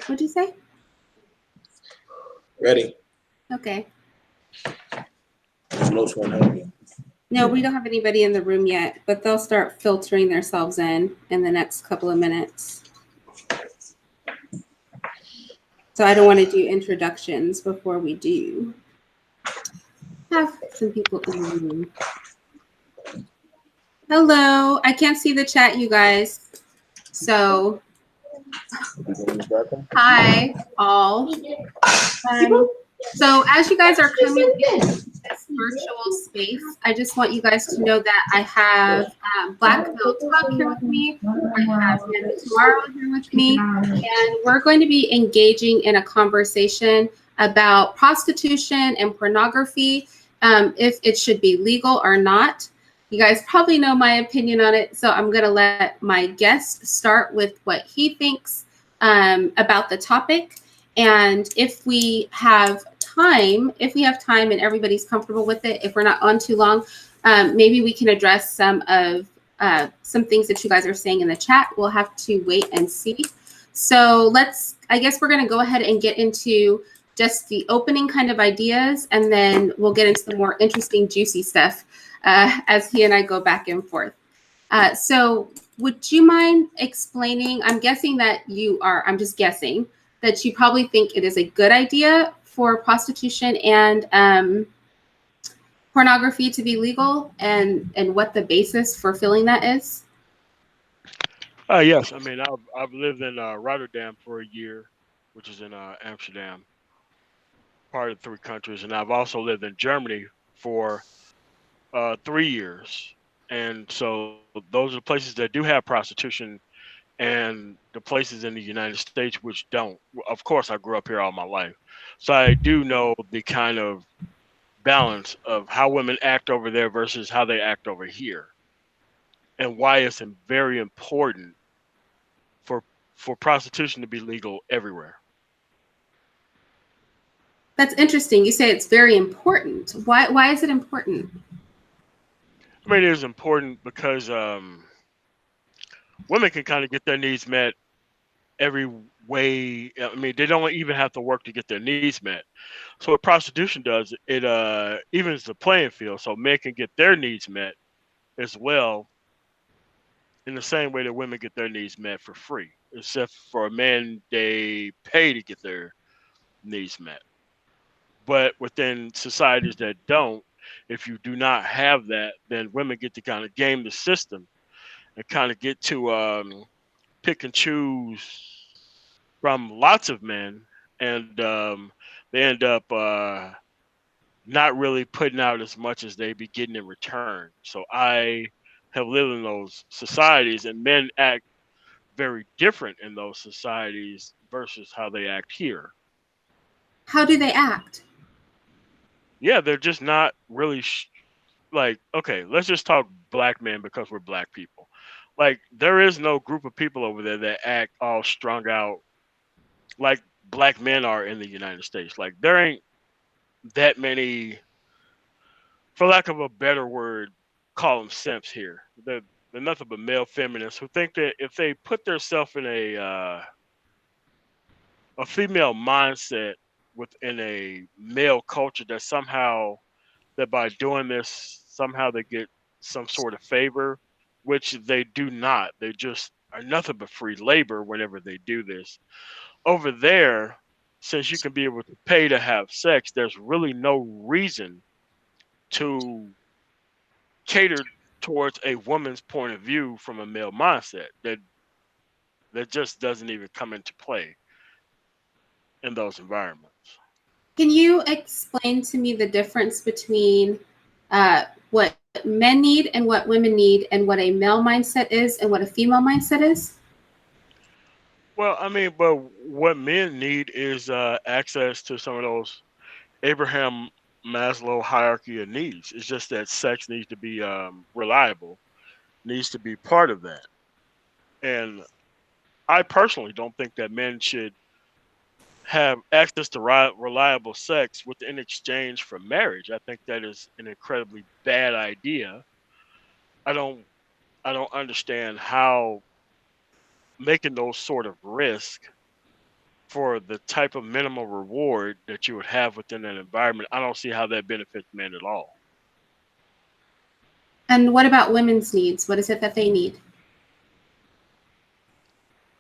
What'd you say? Ready. Okay. Most one help me. No, we don't have anybody in the room yet, but they'll start filtering themselves in the next couple of minutes. So I don't want to do introductions before we do have some people in the room. Hello. I can't see the chat, you guys. So, hi, all. So as you guys are coming in this virtual space, I just want you guys to know that I have Black Belt Talk here with me. I have Mandy Tomorrow here with me, and we're going to be engaging in a conversation about prostitution and pornography, if it should be legal or not. You guys probably know my opinion on it, so I'm going to let my guest start with what he thinks about the topic. And if we have time and everybody's comfortable with it, if we're not on too long, maybe we can address some things that you guys are saying in the chat. We'll have to wait and see. So I guess we're going to go ahead and get into just the opening kind of ideas, and then we'll get into the more interesting, juicy stuff as he and I go back and forth. So would you mind explaining? I'm guessing that I'm just guessing that you probably think it is a good idea for prostitution and pornography to be legal, and what the basis for feeling that is. Yes, I mean I've lived in Rotterdam for a year, which is in Amsterdam, part of three countries, and I've also lived in Germany for 3 years. And so those are the places that do have prostitution, and the places in the United States which don't. Of course, I grew up here all my life, so I do know the kind of balance of how women act over there versus how they act over here, and why it's very important for prostitution to be legal everywhere. That's interesting. You say it's very important. Why is it important? I mean, it is important because women can kind of get their needs met every way. I mean, they don't even have to work to get their needs met. So what prostitution does, it evens the playing field, so men can get their needs met as well, in the same way that women get their needs met for free. Except for men, they pay to get their needs met. But within societies that don't, if you do not have that, then women get to kind of game the system and kind of get to pick and choose from lots of men, and they end up not really putting out as much as they be getting in return. So I have lived in those societies, and men act very different in those societies versus how they act here. How do they act? Yeah, they're just not really like, okay, let's just talk black men because we're black people. Like, there is no group of people over there that act all strung out like black men are in the United States. Like, there ain't that many, for lack of a better word, call them simps here. They're nothing but male feminists who think that if they put themselves in a female mindset within a male culture, that somehow, that by doing this, somehow they get some sort of favor, which they do not. They just are nothing but free labor whenever they do this. Over there, since you can be able to pay to have sex, there's really no reason to cater towards a woman's point of view from a male mindset. That just doesn't even come into play in those environments. Can you explain to me the difference between what men need and what women need, and what a male mindset is and what a female mindset is? Well, I mean, but what men need is access to some of those Abraham Maslow hierarchy of needs. It's just that sex needs to be reliable, needs to be part of that. And I personally don't think that men should have access to reliable sex within exchange for marriage. I think that is an incredibly bad idea. I don't I don't understand how making those sort of risks for the type of minimal reward that you would have within that environment, I don't see how that benefits men at all. And what about women's needs? What is it that they need?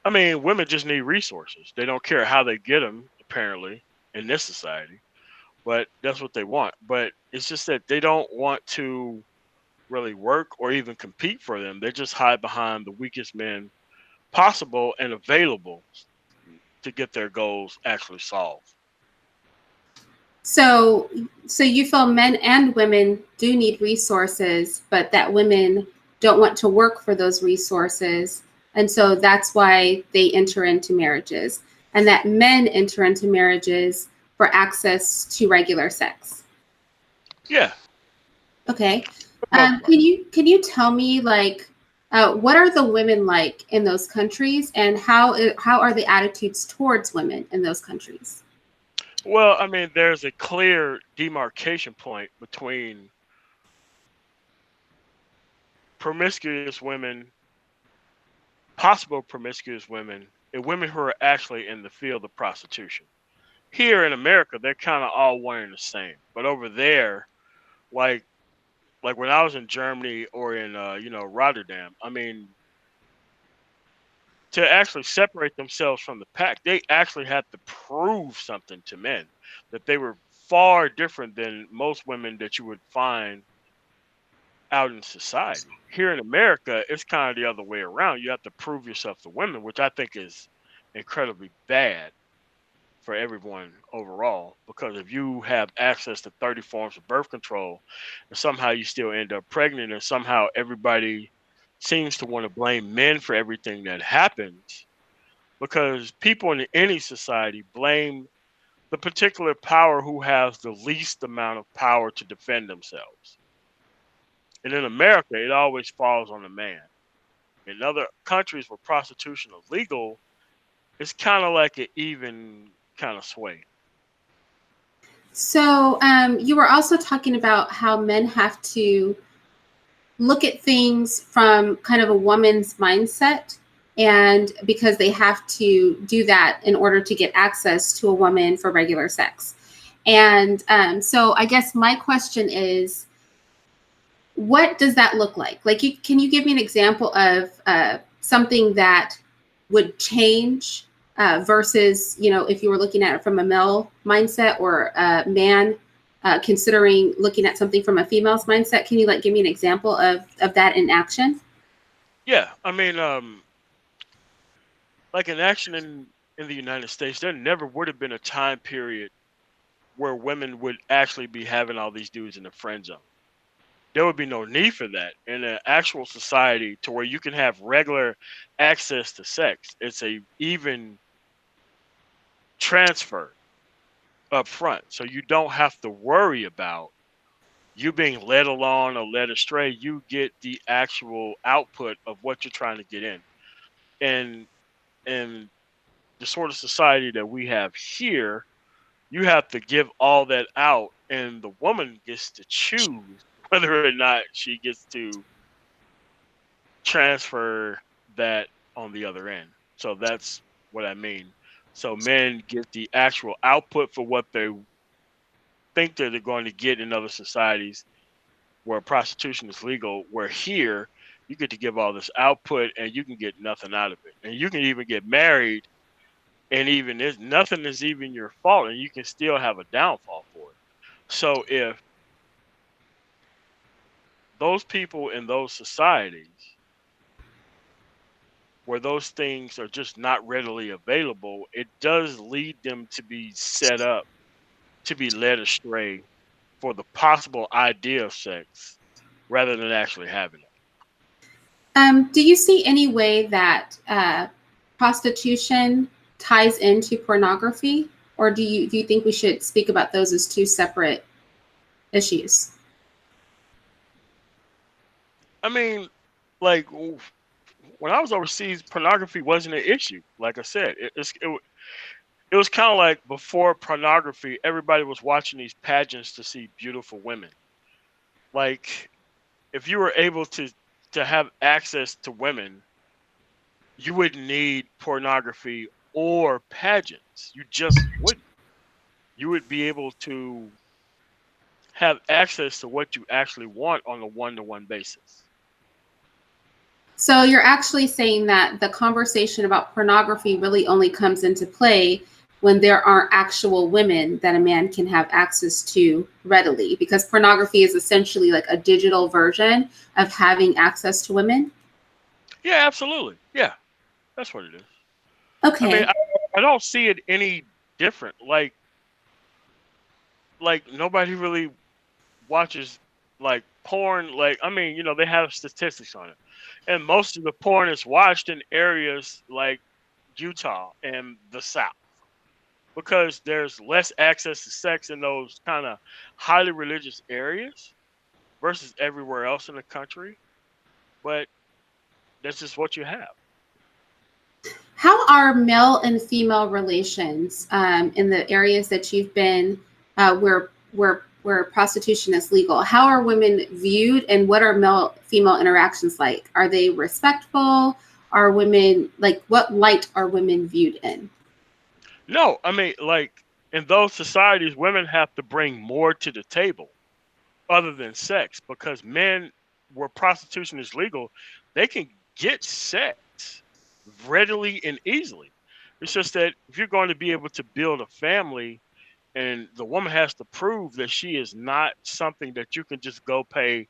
I mean, women just need resources. They don't care how they get them, apparently, in this society, but that's what they want. But it's just that they don't want to really work or even compete for them. They just hide behind the weakest men possible and available to get their goals actually solved. So, so you feel men and women do need resources, but that women don't want to work for those resources. And so that's why they enter into marriages, and that men enter into marriages for access to regular sex. Yeah. Okay. For the most part. Can you tell me, like, what are the women like in those countries, and how are the attitudes towards women in those countries? Well, I mean, there's a clear demarcation point between promiscuous women, possible promiscuous women, and women who are actually in the field of prostitution. Here in America, they're kind of all one and the same. But over there, like like when I was in Germany or in Rotterdam, I mean, to actually separate themselves from the pack, they actually had to prove something to men that they were far different than most women that you would find out in society. Here in America, it's kind of the other way around. You have to prove yourself to women, which I think is incredibly bad for everyone overall. Because if you have access to 30 forms of birth control and somehow you still end up pregnant, and somehow everybody seems to want to blame men for everything that happens, because people in any society blame the particular power who has the least amount of power to defend themselves. And in America, it always falls on the man. In other countries where prostitution is legal, it's kind of like an even kind of sway. So, you were also talking about how men have to look at things from kind of a woman's mindset, and because they have to do that in order to get access to a woman for regular sex. And so, I guess my question is, what does that look like? Like, can you give me an example of something that would change versus, if you were looking at it from a male mindset, or a man considering looking at something from a female's mindset? Can you, like, give me an example of that in action? Yeah, I mean, like in action in the United States, there never would have been a time period where women would actually be having all these dudes in the friend zone. There would be no need for that in an actual society to where you can have regular access to sex. It's a even transfer up front. So you don't have to worry about you being led along or led astray. You get the actual output of what you're trying to get in. And and the sort of society that we have here, you have to give all that out, and the woman gets to choose whether or not she gets to transfer that on the other end. So that's what I mean. So men get the actual output for what they think that they're going to get in other societies where prostitution is legal, where here you get to give all this output and you can get nothing out of it. And you can even get married, and even if nothing is even your fault, and you can still have a downfall for it. So if those people in those societies where those things are just not readily available, it does lead them to be set up to be led astray for the possible idea of sex rather than actually having it. Do you see any way that prostitution ties into pornography, or do you think we should speak about those as two separate issues? I mean, like when I was overseas, pornography wasn't an issue. Like I said, it was kind of like before pornography, everybody was watching these pageants to see beautiful women. Like if you were able to have access to women, you wouldn't need pornography or pageants. You just wouldn't. You would be able to have access to what you actually want on a one-to-one basis. So you're actually saying that the conversation about pornography really only comes into play when there are actual women that a man can have access to readily, because pornography is essentially like a digital version of having access to women. Yeah, absolutely. Yeah, that's what it is. I mean, Okay. I don't see it any different. Like nobody really watches like porn. Like, I mean, they have statistics on it, and most of the porn is watched in areas like Utah and the South, because there's less access to sex in those kind of highly religious areas versus everywhere else in the country. But that's just what you have. How are male and female relations in the areas that you've been where prostitution is legal? How are women viewed, and what are male female interactions like? Are they respectful? Are women like, what light are women viewed in? No, I mean, like, in those societies, women have to bring more to the table other than sex, because men, where prostitution is legal, they can get sex readily and easily. It's just that if you're going to be able to build a family, and the woman has to prove that she is not something that you can just go pay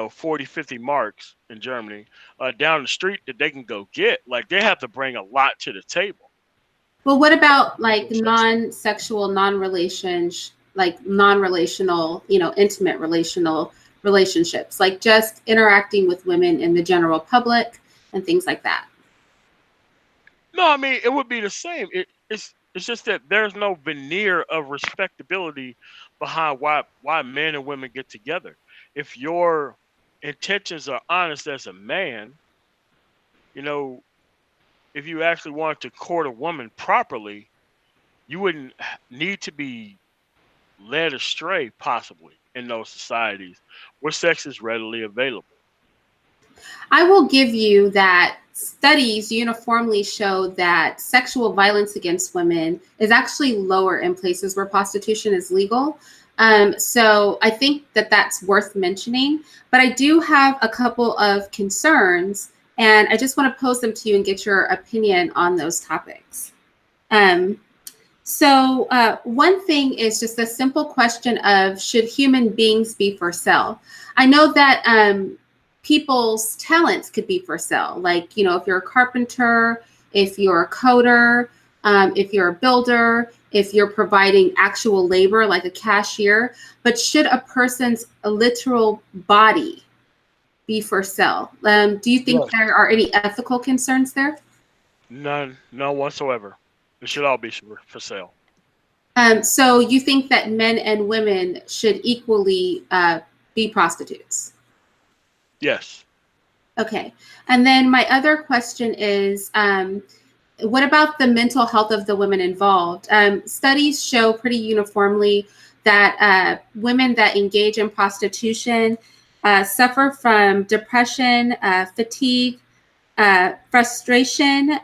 40, 50 marks in Germany down the street that they can go get. Like, they have to bring a lot to the table. Well, what about like non-sexual, like non-relational, intimate relational relationships, like just interacting with women in the general public and things like that? No, I mean, it would be the same. It's just that there's no veneer of respectability behind why men and women get together. If your intentions are honest as a man, you know, if you actually wanted to court a woman properly, you wouldn't need to be led astray, possibly, in those societies where sex is readily available. I will give you that studies uniformly show that sexual violence against women is actually lower in places where prostitution is legal. So I think that that's worth mentioning. But I do have a couple of concerns, and I just want to pose them to you and get your opinion on those topics. One thing is just a simple question of, should human beings be for sale? I know that people's talents could be for sale. Like, if you're a carpenter, if you're a coder, if you're a builder, if you're providing actual labor, like a cashier. But should a person's literal body be for sale? Do you think Yes. there are any ethical concerns there? None whatsoever. It should all be for sale. So you think that men and women should equally be prostitutes? Yes. Okay. And then my other question is, what about the mental health of the women involved? Studies show pretty uniformly that women that engage in prostitution suffer from depression, fatigue, frustration.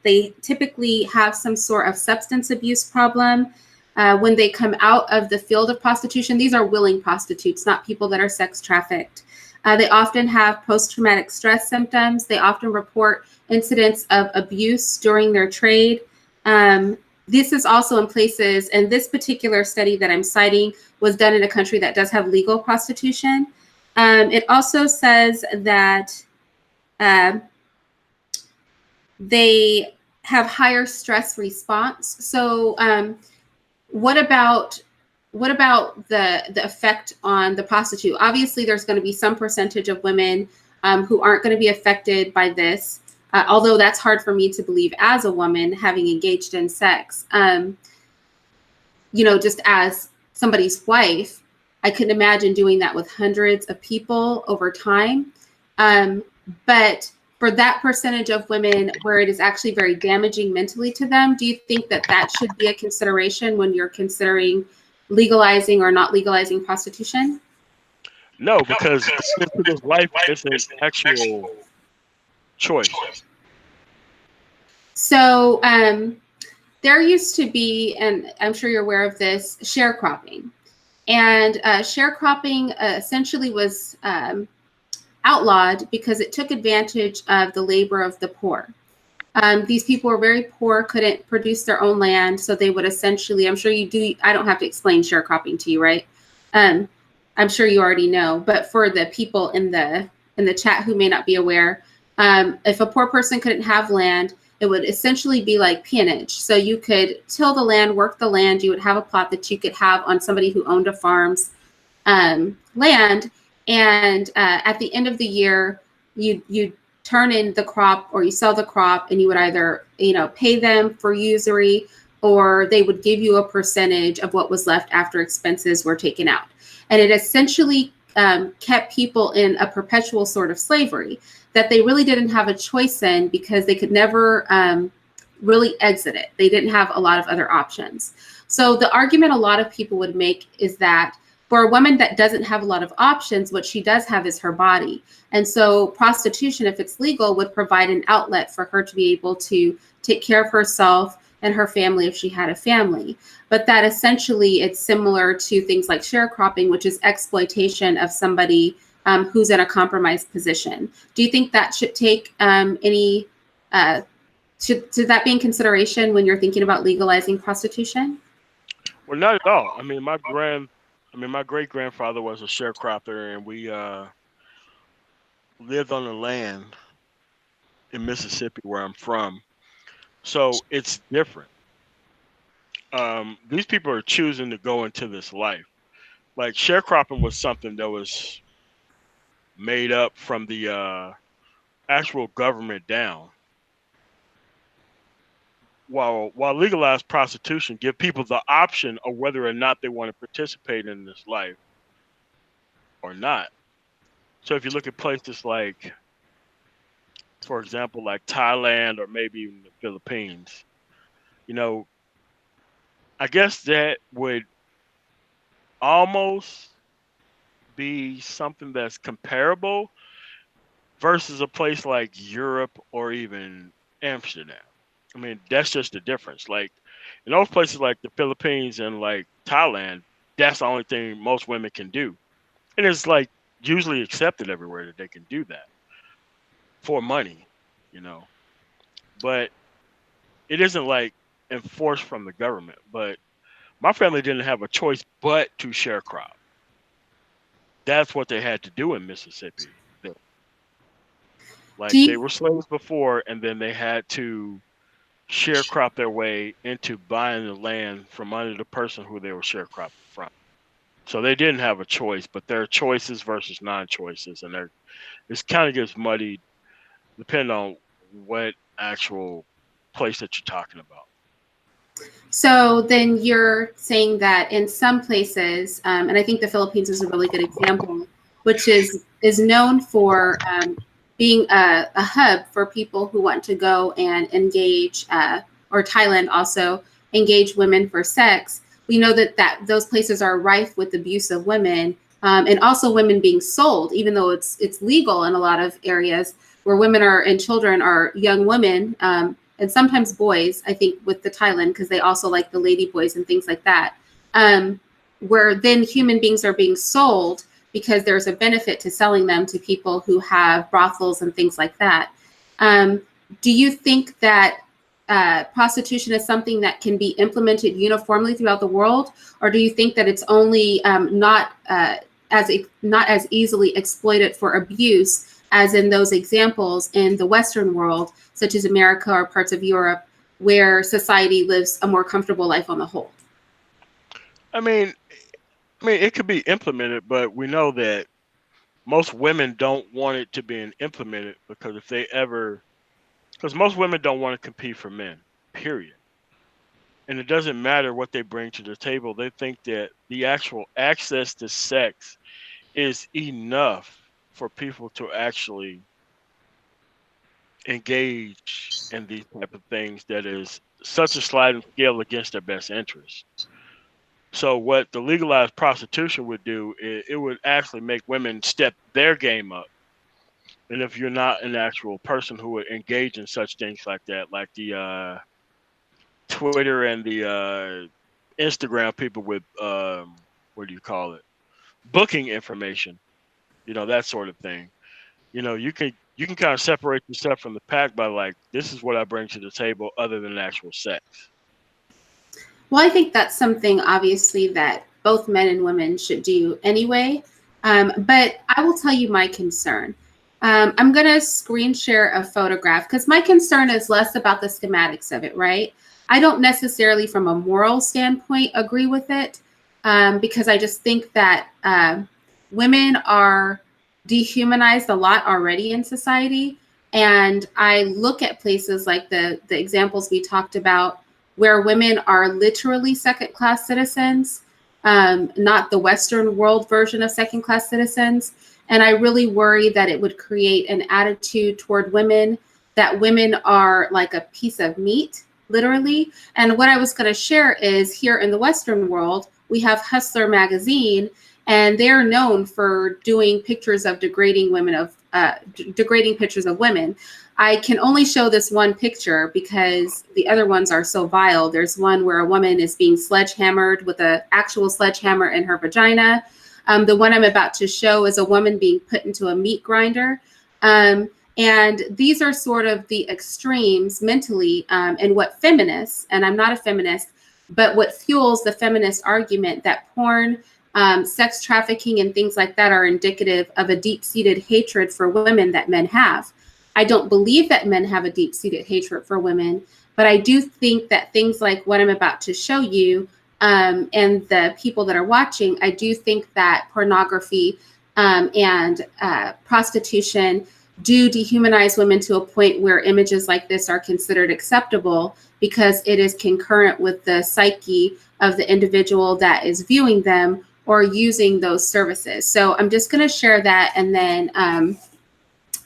They typically have some sort of substance abuse problem when they come out of the field of prostitution. These are willing prostitutes, not people that are sex trafficked. They often have post-traumatic stress symptoms. They often report incidents of abuse during their trade. This is also in places, and this particular study that I'm citing was done in a country that does have legal prostitution. It also says that they have higher stress response. So what about the effect on the prostitute? Obviously, there's going to be some percentage of women who aren't going to be affected by this, although that's hard for me to believe as a woman having engaged in sex. Just as somebody's wife, I couldn't imagine doing that with hundreds of people over time. But for that percentage of women where it is actually very damaging mentally to them, do you think that that should be a consideration when you're considering legalizing or not legalizing prostitution? No, because people's life is an actual choice. So there used to be, and I'm sure you're aware of this, sharecropping. And sharecropping essentially was outlawed because it took advantage of the labor of the poor. These people were very poor, couldn't produce their own land, so they would essentially, I'm sure you do, I don't have to explain sharecropping to you, right? I'm sure you already know, but for the people in the chat who may not be aware, if a poor person couldn't have land, it would essentially be like peonage. So you could till the land, work the land, you would have a plot that you could have on somebody who owned a farm's land, and at the end of the year, you turn in the crop or you sell the crop, and you would either pay them for usury, or they would give you a percentage of what was left after expenses were taken out. And it essentially kept people in a perpetual sort of slavery that they really didn't have a choice in, because they could never really exit it. They didn't have a lot of other options. So the argument a lot of people would make is that for a woman that doesn't have a lot of options, what she does have is her body. And so prostitution, if it's legal, would provide an outlet for her to be able to take care of herself and her family if she had a family. But that essentially it's similar to things like sharecropping, which is exploitation of somebody who's in a compromised position. Do you think that should take should that be in consideration when you're thinking about legalizing prostitution? Well, not at all. I mean, my great grandfather was a sharecropper, and we lived on the land in Mississippi, where I'm from. So it's different. These people are choosing to go into this life. Like sharecropping was something that was made up from the actual government down. While legalized prostitution give people the option of whether or not they want to participate in this life or not. So if you look at places like, for example, like Thailand or maybe even the Philippines, I guess that would almost be something that's comparable versus a place like Europe or even Amsterdam. I mean, that's just the difference. Like in those places like the Philippines and like Thailand, that's the only thing most women can do. And it's like usually accepted everywhere that they can do that for money, you know. But it isn't like enforced from the government. But my family didn't have a choice but to sharecrop. That's what they had to do in Mississippi. Like they were slaves before, and then they had to sharecrop their way into buying the land from under the person who they were sharecropping from. So they didn't have a choice, but their choices versus non-choices, and this kind of gets muddied depending on what actual place that you're talking about. So then you're saying that in some places, and I think the Philippines is a really good example, which is known for being a hub for people who want to go and engage, or Thailand also, engage women for sex. We know that those places are rife with abuse of women, and also women being sold, even though it's legal in a lot of areas where women are and children are young women, and sometimes boys, I think with the Thailand, because they also like the lady boys and things like that, where then human beings are being sold because there's a benefit to selling them to people who have brothels and things like that. Do you think that prostitution is something that can be implemented uniformly throughout the world, or do you think that it's only not as easily exploited for abuse as in those examples in the Western world, such as America or parts of Europe, where society lives a more comfortable life on the whole? I mean, it could be implemented, but we know that most women don't want it to be implemented because because most women don't want to compete for men, period. And it doesn't matter what they bring to the table. They think that the actual access to sex is enough for people to actually engage in these type of things that is such a sliding scale against their best interest. So what the legalized prostitution would do is it would actually make women step their game up And if you're not an actual person who would engage in such things like that, like the Twitter and the Instagram people with what do you call it? Booking information, that sort of thing. You can kind of separate yourself from the pack by like, this is what I bring to the table other than actual sex. Well, I think that's something obviously that both men and women should do anyway. But I will tell you my concern. I'm going to screen share a photograph because my concern is less about the schematics of it, right? I don't necessarily, from a moral standpoint, agree with it because I just think that women are dehumanized a lot already in society. And I look at places like the examples we talked about where women are literally second-class citizens, not the Western world version of second-class citizens. And I really worry that it would create an attitude toward women that women are like a piece of meat, literally. And what I was going to share is here in the Western world, we have Hustler magazine, and they're known for doing pictures of degrading pictures of women. I can only show this one picture because the other ones are so vile. There's one where a woman is being sledgehammered with an actual sledgehammer in her vagina. The one I'm about to show is a woman being put into a meat grinder. And these are sort of the extremes mentally and what feminists, and I'm not a feminist, but what fuels the feminist argument that porn, sex trafficking and things like that are indicative of a deep-seated hatred for women that men have. I don't believe that men have a deep-seated hatred for women, but I do think that things like what I'm about to show you and the people that are watching, I do think that pornography and prostitution do dehumanize women to a point where images like this are considered acceptable because it is concurrent with the psyche of the individual that is viewing them or using those services. So I'm just going to share that, and then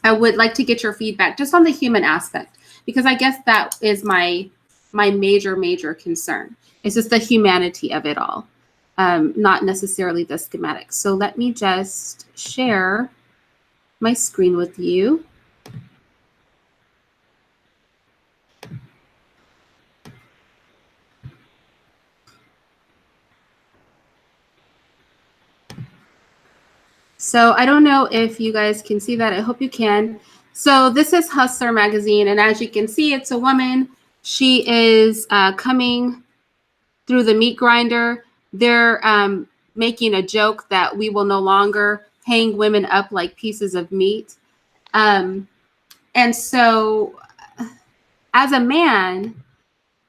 I would like to get your feedback just on the human aspect, because I guess that is my major concern. It's just the humanity of it all, not necessarily the schematics. So let me just share my screen with you. So I don't know if you guys can see that. I hope you can. So this is Hustler magazine, and as you can see, it's a woman. She is coming through the meat grinder. They're making a joke that we will no longer hang women up like pieces of meat. And so as a man,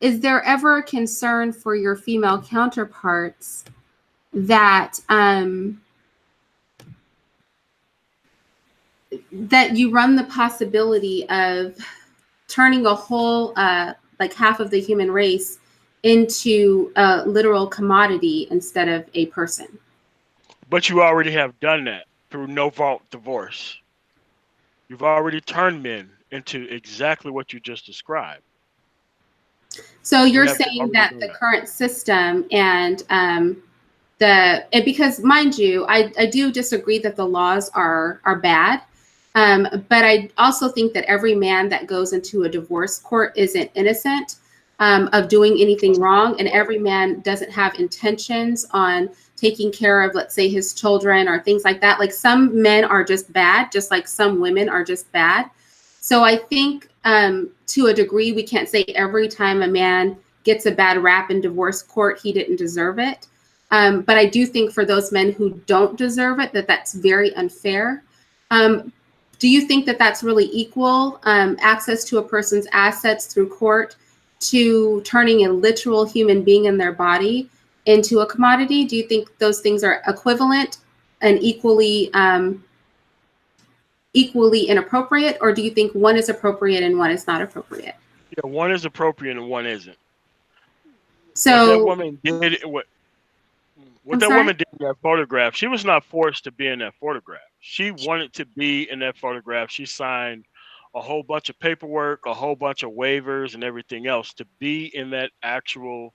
is there ever a concern for your female counterparts that that you run the possibility of turning a whole like half of the human race into a literal commodity instead of a person? But you already have done that through no fault divorce. You've already turned men into exactly what you just described. So you're saying that the current system and because mind you, I do disagree that the laws are bad. But I also think that every man that goes into a divorce court isn't innocent of doing anything wrong. And every man doesn't have intentions on taking care of, let's say, his children or things like that. Like some men are just bad, just like some women are just bad. So I think to a degree, we can't say every time a man gets a bad rap in divorce court, he didn't deserve it. But I do think for those men who don't deserve it, that's very unfair. Do you think that that's really equal access to a person's assets through court to turning a literal human being in their body into a commodity? Do you think those things are equivalent and equally inappropriate, or do you think one is appropriate and one is not appropriate? Yeah, one is appropriate and one isn't. So what that woman did, woman did in that photograph, she was not forced to be in that photograph. She wanted to be in that photograph. She signed a whole bunch of paperwork, a whole bunch of waivers and everything else to be in that actual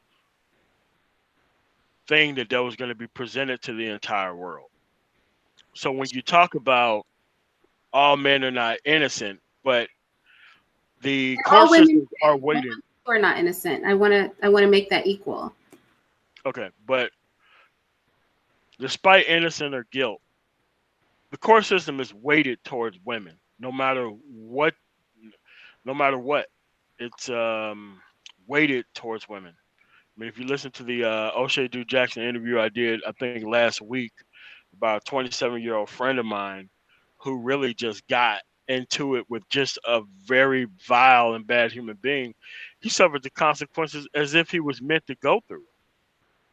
thing that was going to be presented to the entire world. So when you talk about all men are not innocent, but the And court all women systems are waiting. are not innocent. I want to make that equal. Okay, but despite innocent or guilt, the court system is weighted towards women, no matter what. It's weighted towards women. I mean, if you listen to the O'Shea Duke Jackson interview I did, I think last week, about a 27-year-old friend of mine who really just got into it with just a very vile and bad human being, he suffered the consequences as if he was meant to go through it.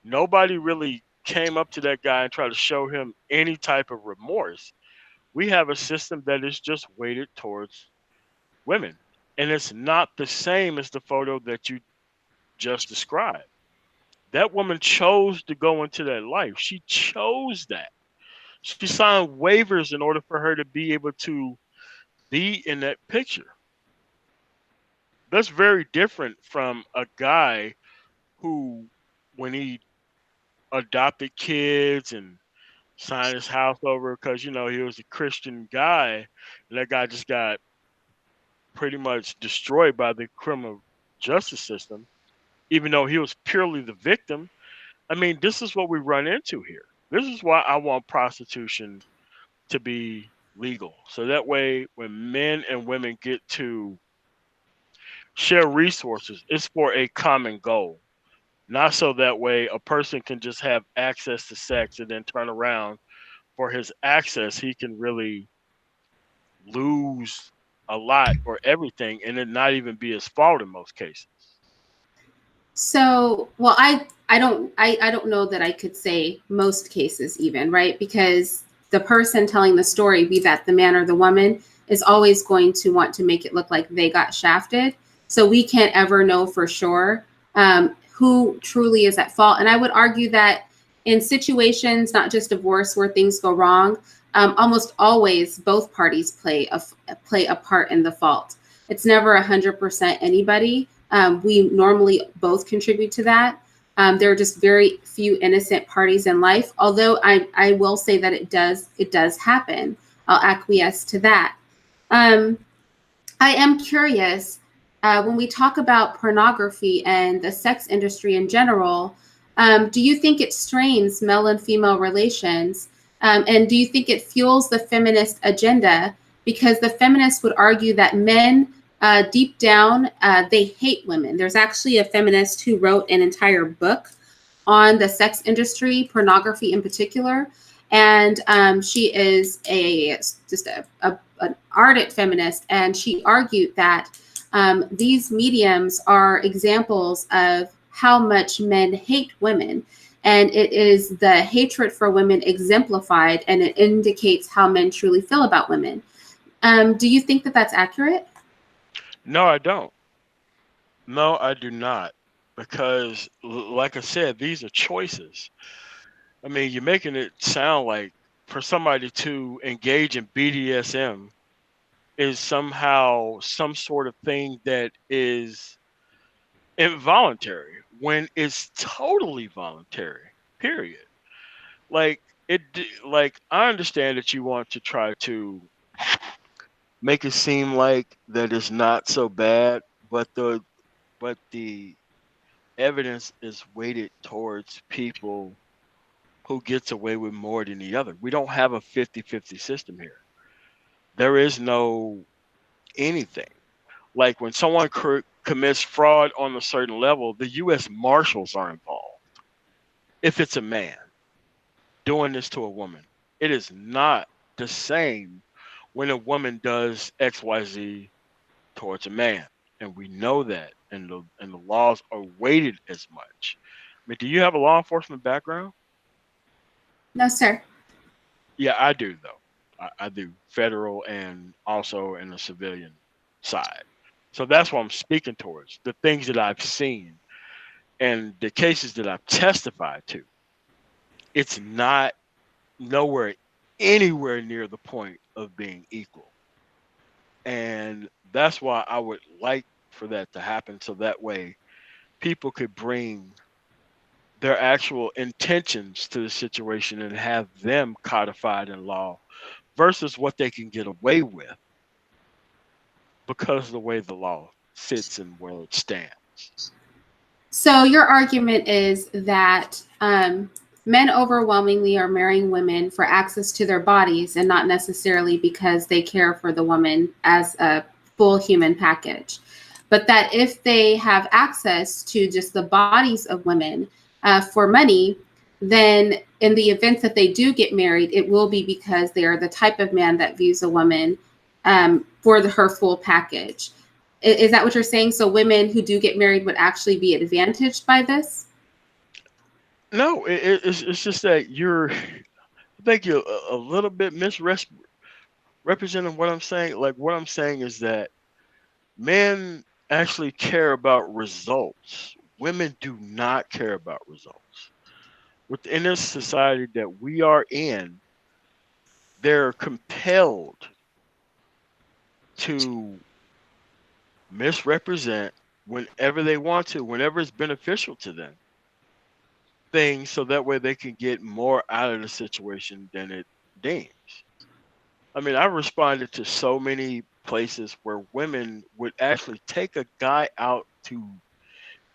Nobody really came up to that guy and tried to show him any type of remorse. We have a system that is just weighted towards women. And it's not the same as the photo that you just described. That woman chose to go into that life. She chose that. She signed waivers in order for her to be able to be in that picture. That's very different from a guy who, when he adopted kids and signed his house over because, he was a Christian guy, and that guy just got pretty much destroyed by the criminal justice system, even though he was purely the victim. I mean, this is what we run into here. This is why I want prostitution to be legal. So that way, when men and women get to share resources, it's for a common goal. Not so that way a person can just have access to sex and then turn around for his access. He can really lose a lot or everything and it not even be his fault in most cases. So, well, I don't know that I could say most cases even, right? Because the person telling the story, be that the man or the woman, is always going to want to make it look like they got shafted. So we can't ever know for sure who truly is at fault. And I would argue that in situations, not just divorce, where things go wrong, almost always both parties play a part in the fault. It's never 100% anybody. We normally both contribute to that. There are just very few innocent parties in life. Although I will say that it does happen. I'll acquiesce to that. Um, I am curious when we talk about pornography and the sex industry in general. Do you think it strains male and female relations? And do you think it fuels the feminist agenda? Because the feminists would argue that men, deep down, they hate women. There's actually a feminist who wrote an entire book on the sex industry, pornography in particular. And she is an ardent feminist, and she argued that these mediums are examples of how much men hate women. And it is the hatred for women exemplified, and it indicates how men truly feel about women. Do you think that that's accurate? No, I don't. No, I do not. Because, like I said, these are choices. I mean, you're making it sound like for somebody to engage in BDSM is somehow some sort of thing that is involuntary when it's totally voluntary. Period. Like like I understand that you want to try to make it seem like that it's not so bad, but the evidence is weighted towards people who gets away with more than the other. We don't have a 50-50 system here. There is no anything. Like when someone commits fraud on a certain level, the U.S. Marshals are involved. If it's a man doing this to a woman, it is not the same when a woman does XYZ towards a man. And we know that, and the laws are weighted as much. I mean, do you have a law enforcement background? No, sir. Yeah, I do though. I do federal and also in the civilian side. So that's what I'm speaking towards. The things that I've seen and the cases that I've testified to. It's not nowhere anywhere near the point of being equal. And that's why I would like for that to happen so that way people could bring their actual intentions to the situation and have them codified in law versus what they can get away with because of the way the law sits and where it stands. So your argument is that men overwhelmingly are marrying women for access to their bodies and not necessarily because they care for the woman as a full human package. But that if they have access to just the bodies of women for money, then in the event that they do get married, it will be because they are the type of man that views a woman for her full package. Is that what you're saying? So women who do get married would actually be advantaged by this? No, it's just that I think you're a little bit misrepresenting what I'm saying. Like what I'm saying is that men actually care about results. Women do not care about results. Within this society that we are in, they're compelled to misrepresent whenever they want to, whenever it's beneficial to them, things so that way they can get more out of the situation than it deems. I mean, I responded to so many places where women would actually take a guy out to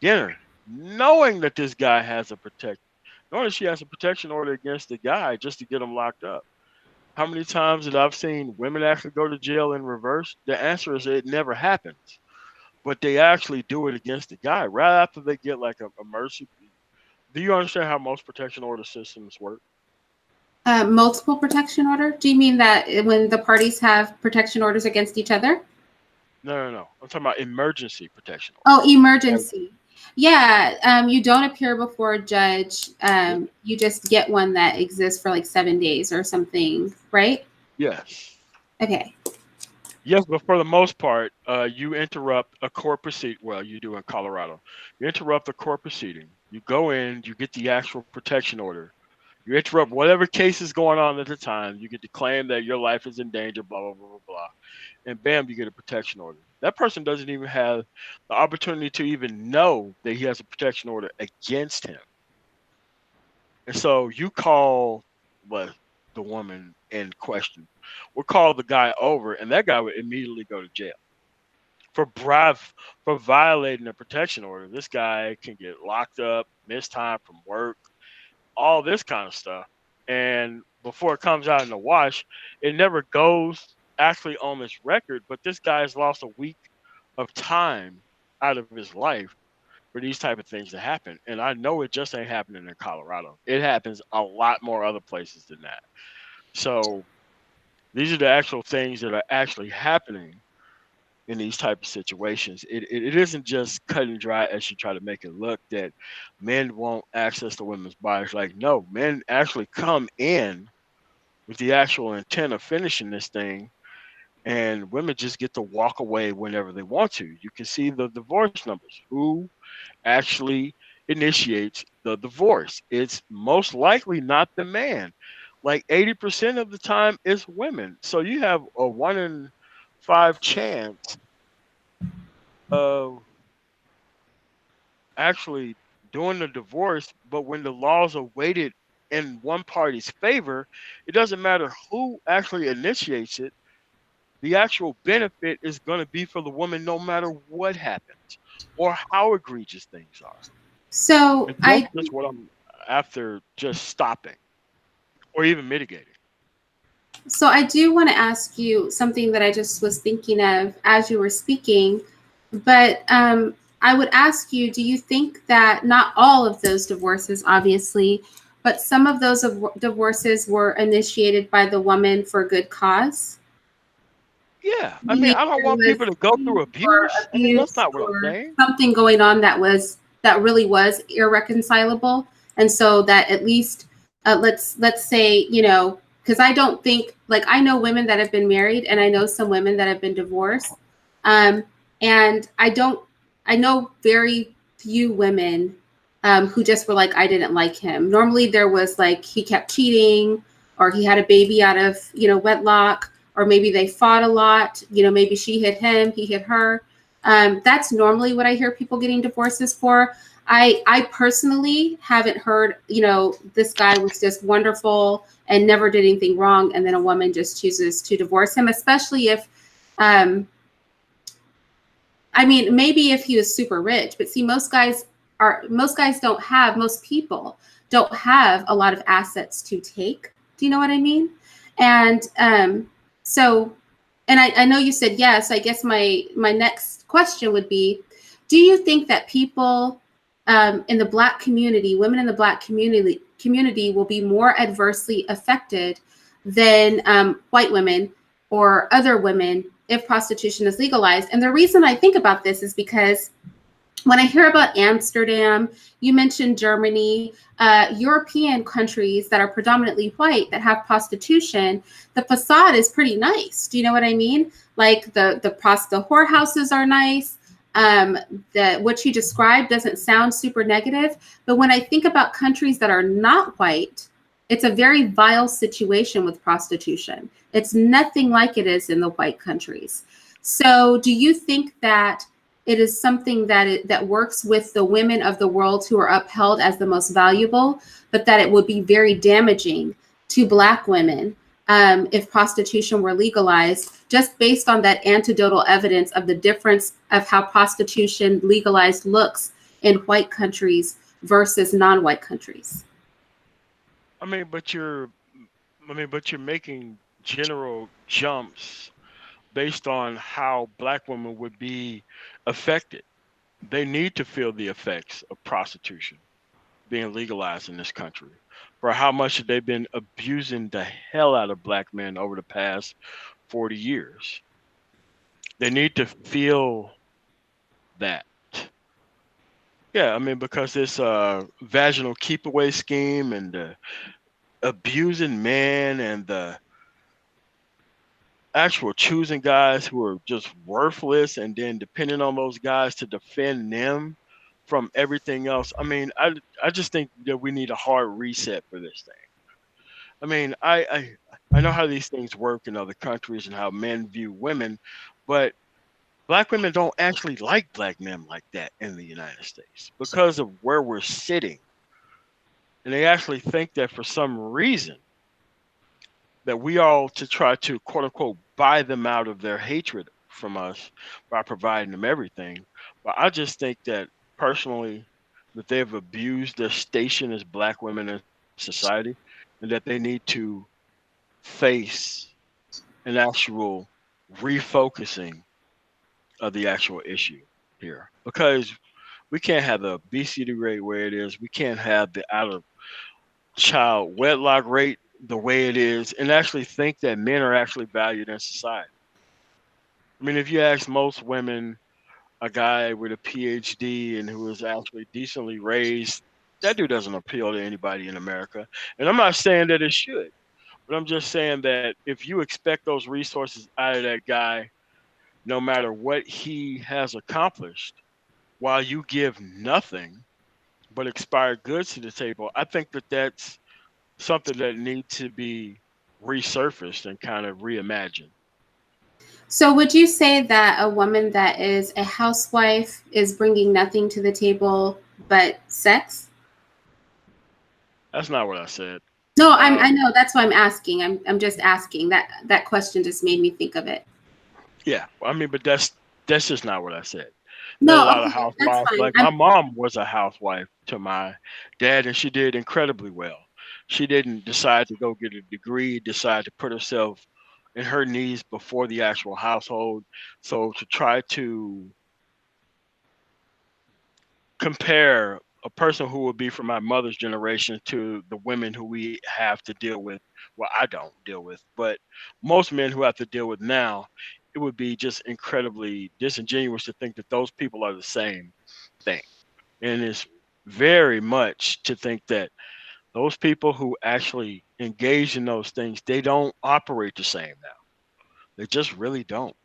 dinner, knowing that this guy has knowing that she has a protection order against the guy just to get him locked up. How many times that I've seen women actually go to jail in reverse? The answer is it never happens. But they actually do it against the guy right after they get like a mercy. Do you understand how most protection order systems work? Multiple protection order? Do you mean that when the parties have protection orders against each other? No. I'm talking about emergency protection Oh, orders. emergency. Yeah, you don't appear before a judge. You just get one that exists for like 7 days or something, right? Yes. Okay. Yes, but for the most part, you interrupt a court proceeding. Well, you do in Colorado. You interrupt a court proceeding. You go in, you get the actual protection order. You interrupt whatever case is going on at the time. You get to claim that your life is in danger, blah, blah, blah, blah, blah. And bam, you get a protection order. That person doesn't even have the opportunity to even know that he has a protection order against him. And so you call the woman in question. We'll call the guy over, and that guy would immediately go to jail for violating a protection order. This guy can get locked up, miss time from work, all this kind of stuff. And before it comes out in the wash, it never goes actually on this record, but this guy has lost a week of time out of his life for these type of things to happen. And I know it just ain't happening in Colorado. It happens a lot more other places than that. So these are the actual things that are actually happening in these type of situations. It isn't just cut and dry as you try to make it look that men won't access the women's bodies. Like, no, men actually come in with the actual intent of finishing this thing, and women just get to walk away whenever they want to. You can see the divorce numbers. Who actually initiates the divorce? It's most likely not the man. Like 80% of the time, it's women. So you have a 1 in 5 chance of actually doing the divorce, but when the laws are weighted in one party's favor, it doesn't matter who actually initiates it. The actual benefit is going to be for the woman no matter what happens or how egregious things are. So And that's just what I'm after, just stopping or even mitigating. So I do want to ask you something that I just was thinking of as you were speaking, but I would ask you, do you think that not all of those divorces, obviously, but some of those divorces were initiated by the woman for good cause? Yeah. I mean, Meaning I don't there want was people to go through or abuse. I mean, that's abuse not what I'm or saying. something going on that really was irreconcilable, and so that at least let's say, because I don't think, like, I know women that have been married and I know some women that have been divorced, and I know very few women who just were like, I didn't like him. Normally there was like he kept cheating or he had a baby out of wedlock, or maybe they fought a lot, maybe she hit him, he hit her. That's normally what I hear people getting divorces for. I personally haven't heard, this guy was just wonderful and never did anything wrong, and then a woman just chooses to divorce him, especially if, maybe if he was super rich. But see, most people don't have a lot of assets to take. Do you know what I mean? And and I know you said yes. I guess my next question would be, do you think that people in the Black community, women in the Black community will be more adversely affected than white women or other women if prostitution is legalized? And the reason I think about this is because when I hear about Amsterdam, you mentioned Germany, European countries that are predominantly white that have prostitution, the facade is pretty nice. Do you know what I mean? Like the whorehouses are nice. What you described doesn't sound super negative. But when I think about countries that are not white, it's a very vile situation with prostitution. It's nothing like it is in the white countries. So do you think that it is something that works with the women of the world who are upheld as the most valuable, but that it would be very damaging to Black women if prostitution were legalized, just based on that anecdotal evidence of the difference of how prostitution legalized looks in white countries versus non-white countries? But you're making general jumps based on how Black women would be affected. They need to feel the effects of prostitution being legalized in this country, for how much they've been abusing the hell out of Black men over the past 40 years. They need to feel that. Yeah, because this vaginal keep away scheme and the abusing men and the actual choosing guys who are just worthless and then depending on those guys to defend them from everything else. I just think that we need a hard reset for this thing. I know how these things work in other countries and how men view women, but Black women don't actually like Black men like that in the United States because of where we're sitting. And they actually think that for some reason that we all to try to quote unquote buy them out of their hatred from us by providing them everything. But I just think that personally that they've abused their station as Black women in society and that they need to face an actual refocusing of the actual issue here. Because we can't have the obesity rate where it is. We can't have the out of child wedlock rate the way it is and actually think that men are actually valued in society. If you ask most women, a guy with a PhD and who is actually decently raised, that dude doesn't appeal to anybody in America. And I'm not saying that it should, but I'm just saying that if you expect those resources out of that guy, no matter what he has accomplished, while you give nothing but expired goods to the table, I think that that's something that needs to be resurfaced and kind of reimagined. So would you say that a woman that is a housewife is bringing nothing to the table but sex? That's not what I said. No, I know. That's why I'm asking. I'm just asking. That question just made me think of it. Yeah, but that's just not what I said. No, a lot of housewives. Like my mom was a housewife to my dad, and she did incredibly well. She didn't decide to go get a degree, decide to put herself in her needs before the actual household. So to try to compare a person who would be from my mother's generation to the women who we have to deal with, well, I don't deal with, but most men who have to deal with now, it would be just incredibly disingenuous to think that those people are the same thing. And it's very much to think that those people who actually engage in those things, they don't operate the same now. They just really don't.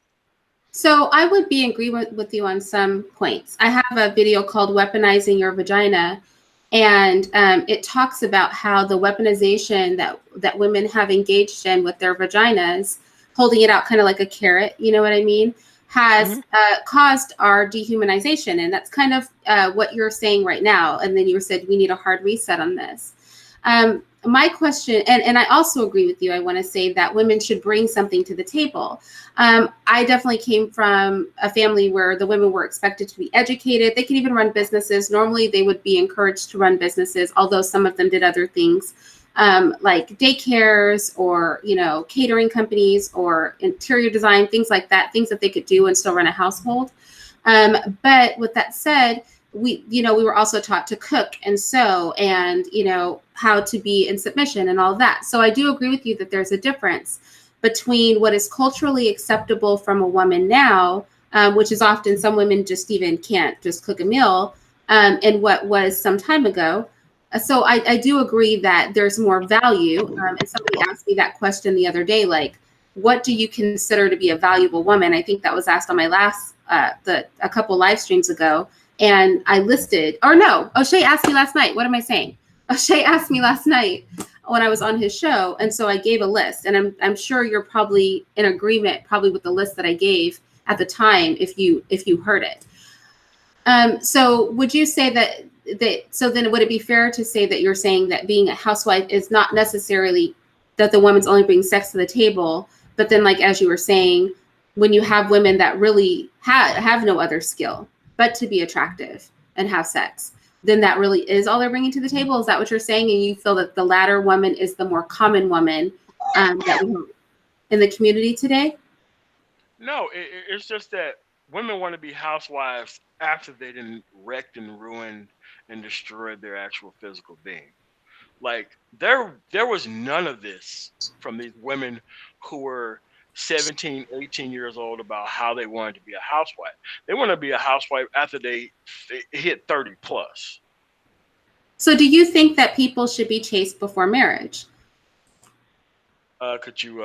So I would be in agreement with you on some points. I have a video called Weaponizing Your Vagina, and it talks about how the weaponization that women have engaged in with their vaginas, holding it out kind of like a carrot, you know what I mean? has caused our dehumanization. And that's kind of what you're saying right now. And then you said we need a hard reset on this. My question, and I also agree with you, I want to say that women should bring something to the table. I definitely came from a family where the women were expected to be educated. They could even run businesses. Normally they would be encouraged to run businesses, although some of them did other things. Like daycares or, catering companies or interior design, things like that, things that they could do and still run a household. But with that said, we were also taught to cook and sew and, how to be in submission and all of that. So I do agree with you that there's a difference between what is culturally acceptable from a woman now, which is often some women just even can't just cook a meal, and what was some time ago. So I do agree that there's more value. And somebody asked me that question the other day, like, what do you consider to be a valuable woman? I think that was asked on my last, a couple live streams ago. And I listed, or no, O'Shea asked me last night. What am I saying? O'Shea asked me last night when I was on his show. And so I gave a list, and I'm sure you're probably in agreement probably with the list that I gave at the time, if you heard it. So would you say that so then would it be fair to say that you're saying that being a housewife is not necessarily that the woman's only bringing sex to the table, but then, like, as you were saying, when you have women that really have no other skill but to be attractive and have sex, then that really is all they're bringing to the table? Is that what you're saying? And you feel that the latter woman is the more common woman that we have in the community today? No, it's just that women want to be housewives after they done wrecked and ruined and destroyed their actual physical being. Like there was none of this from these women who were 17, 18 years old about how they wanted to be a housewife. They want to be a housewife after they hit 30 plus. So do you think that people should be chaste before marriage? Could you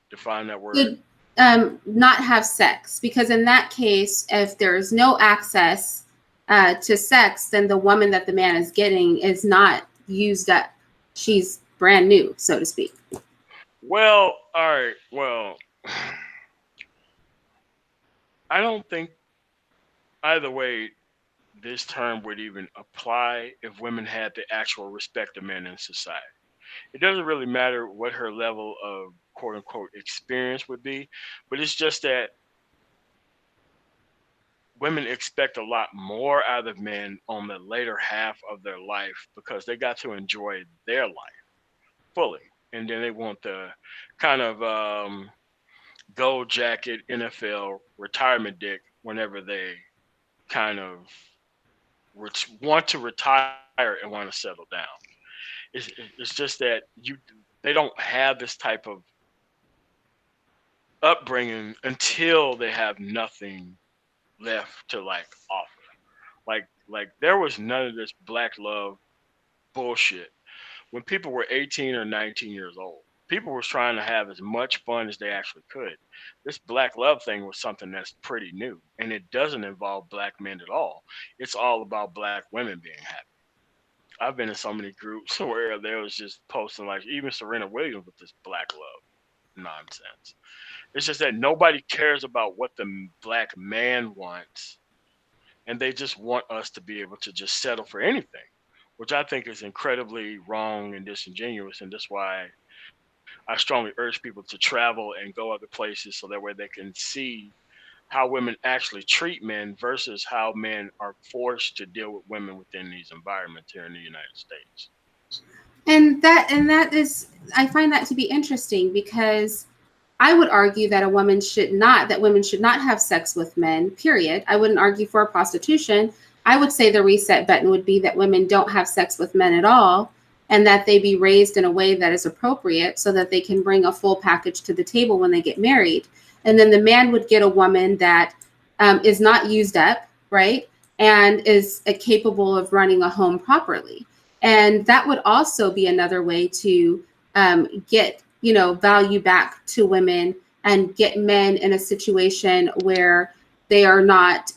define that word? Not have sex, because in that case, if there's no access to sex, then the woman that the man is getting is not used up. She's brand new, so to speak. Well, all right. Well, I don't think either way this term would even apply if women had the actual respect of men in society. It doesn't really matter what her level of quote unquote experience would be, but it's just that women expect a lot more out of men on the later half of their life because they got to enjoy their life fully. And then they want the kind of gold jacket NFL retirement dick whenever they kind of want to retire and want to settle down. It's just that they don't have this type of upbringing until they have nothing left to like offer. Like there was none of this black love bullshit when people were 18 or 19 years old. People were trying to have as much fun as they actually could. This black love thing was something that's pretty new, and it doesn't involve black men at all. It's all about black women being happy. I've been in so many groups where there was just posting like even Serena Williams with this black love nonsense. It's just that nobody cares about what the black man wants, and they just want us to be able to just settle for anything, which I think is incredibly wrong and disingenuous. And that's why I strongly urge people to travel and go other places so that way they can see how women actually treat men versus how men are forced to deal with women within these environments here in the United States. And that is, I find that to be interesting, because I would argue that women should not have sex with men, period. I wouldn't argue for prostitution. I would say the reset button would be that women don't have sex with men at all, and that they be raised in a way that is appropriate so that they can bring a full package to the table when they get married. And then the man would get a woman that is not used up, right? And is capable of running a home properly. And that would also be another way to get, value back to women and get men in a situation where they are not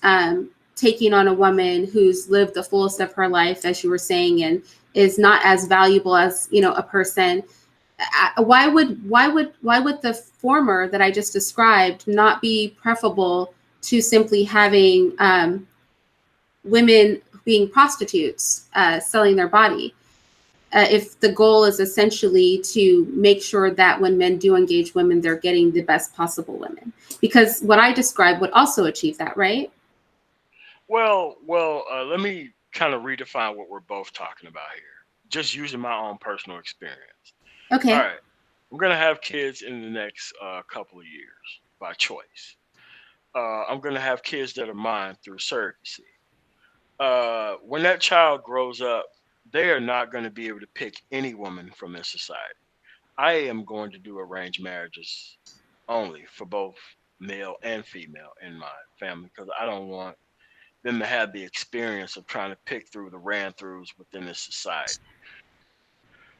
taking on a woman who's lived the fullest of her life, as you were saying, and is not as valuable as, a person. why would the former that I just described not be preferable to simply having women being prostitutes, selling their body? If the goal is essentially to make sure that when men do engage women, they're getting the best possible women, because what I described would also achieve that, right? Well, let me kind of redefine what we're both talking about here, just using my own personal experience. Okay. All right, I'm gonna have kids in the next couple of years by choice. I'm gonna have kids that are mine through surrogacy. When that child grows up, they are not going to be able to pick any woman from this society. I am going to do arranged marriages only for both male and female in my family, because I don't want them to have the experience of trying to pick through the ran-throughs within this society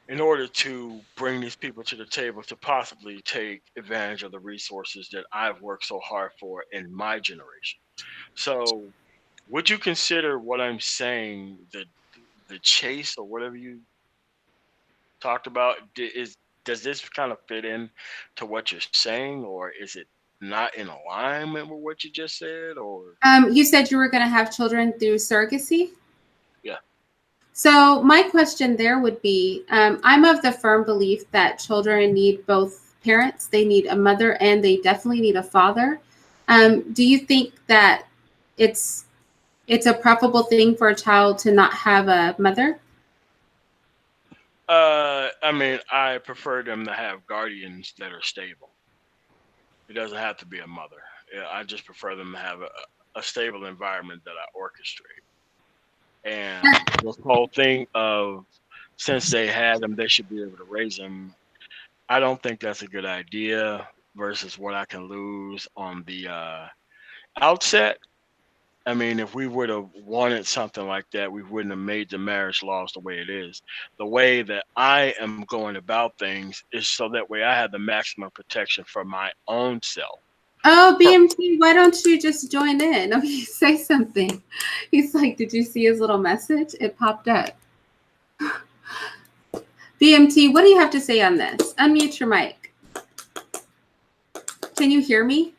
in order to bring these people to the table to possibly take advantage of the resources that I've worked so hard for in my generation. So would you consider what I'm saying the chase or whatever you talked about? Does this kind of fit in to what you're saying, or is it not in alignment with what you just said? Or You said you were going to have children through surrogacy. yeah. So my question there would be, I'm of the firm belief that children need both parents. They need a mother and they definitely need a father. Do you think that it's a preferable thing for a child to not have a mother? I mean, I prefer them to have guardians that are stable. It doesn't have to be a mother. Yeah, I just prefer them to have a stable environment that I orchestrate. And this whole thing of, since they had them, they should be able to raise them. I don't think that's a good idea versus what I can lose on the outset. I mean, if we would have wanted something like that, we wouldn't have made the marriage laws the way it is. The way that I am going about things is so that way I have the maximum protection for my own self. Oh, BMT, why don't you just join in? Okay, say something. He's like, did you see his little message? It popped up. BMT, what do you have to say on this? Unmute your mic. Can you hear me?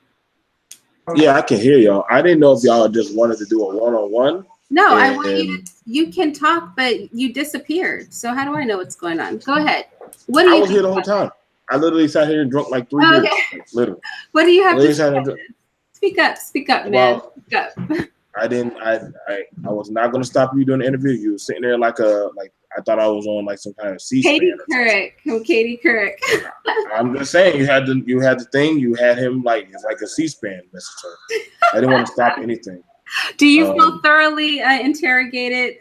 Yeah, I can hear y'all. I didn't know if y'all just wanted to do a one-on-one. No, I want you to, you can talk, but you disappeared. So how do I know what's going on? Go ahead. What do you I was here the whole time. I literally sat here and drunk like 3 beers. Like, literally. What do you have to say? Speak up, man. Well, speak up. I was not gonna stop you doing the interview. You were sitting there like I thought I was on like some kind of C-SPAN. Katie Couric. I'm Katie Couric. I'm just saying you had the thing, you had him like it's like a C-SPAN message. I didn't want to stop anything. Do you feel thoroughly interrogated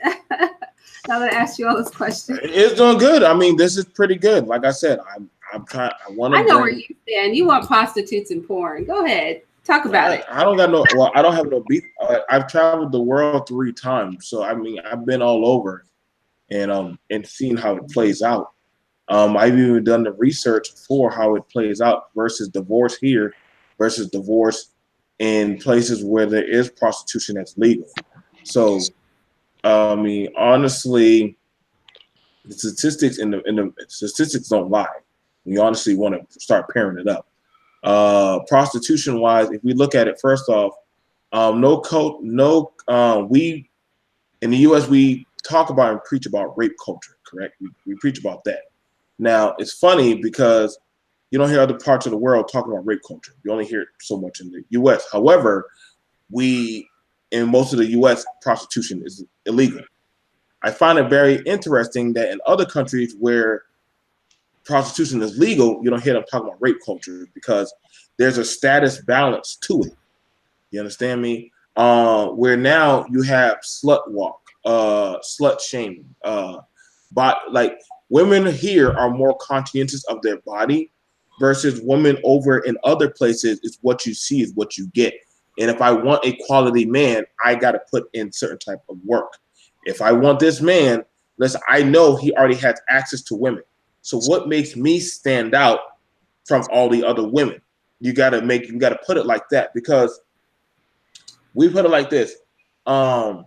now that I asked you all those questions? It's doing good. I mean, this is pretty good. Like I said, I'm trying. I know where you stand. You want prostitutes and porn. Go ahead. Talk about it. I don't got no. Well, I don't have no beef. I've traveled the world 3 times, so I mean, I've been all over, and seen how it plays out. I've even done the research for how it plays out versus divorce here, versus divorce in places where there is prostitution that's legal. So, I mean, honestly, the statistics in the statistics don't lie. We honestly want to start pairing it up. Prostitution wise, if we look at it, first off, we in the U.S. we talk about and preach about rape culture, correct? We preach about that. Now it's funny because you don't hear other parts of the world talking about rape culture. You only hear it so much in the U.S. However, in most of the U.S. prostitution is illegal. I find it very interesting that in other countries where prostitution is legal, you don't hear them talking about rape culture because there's a status balance to it. You understand me? Where now you have slut walk, slut shaming, but like women here are more conscientious of their body versus women over in other places. Is what you see is what you get. And if I want a quality man, I got to put in certain type of work. If I want this man, listen, I know he already has access to women. So what makes me stand out from all the other women? You gotta put it like that, because we put it like this. And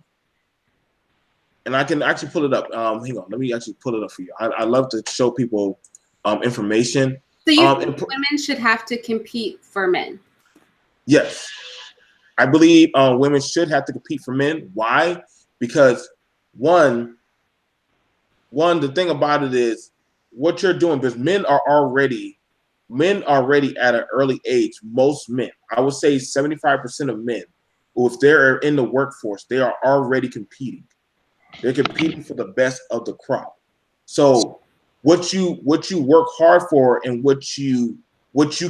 I can actually pull it up. Hang on, let me actually pull it up for you. I love to show people information. So you think women should have to compete for men? Yes, I believe women should have to compete for men. Why? Because one, the thing about it is what you're doing, because men are already at an early age. Most men, I would say 75% of men, if they're in the workforce, they are already competing. They're competing for the best of the crop. So what you work hard for and what you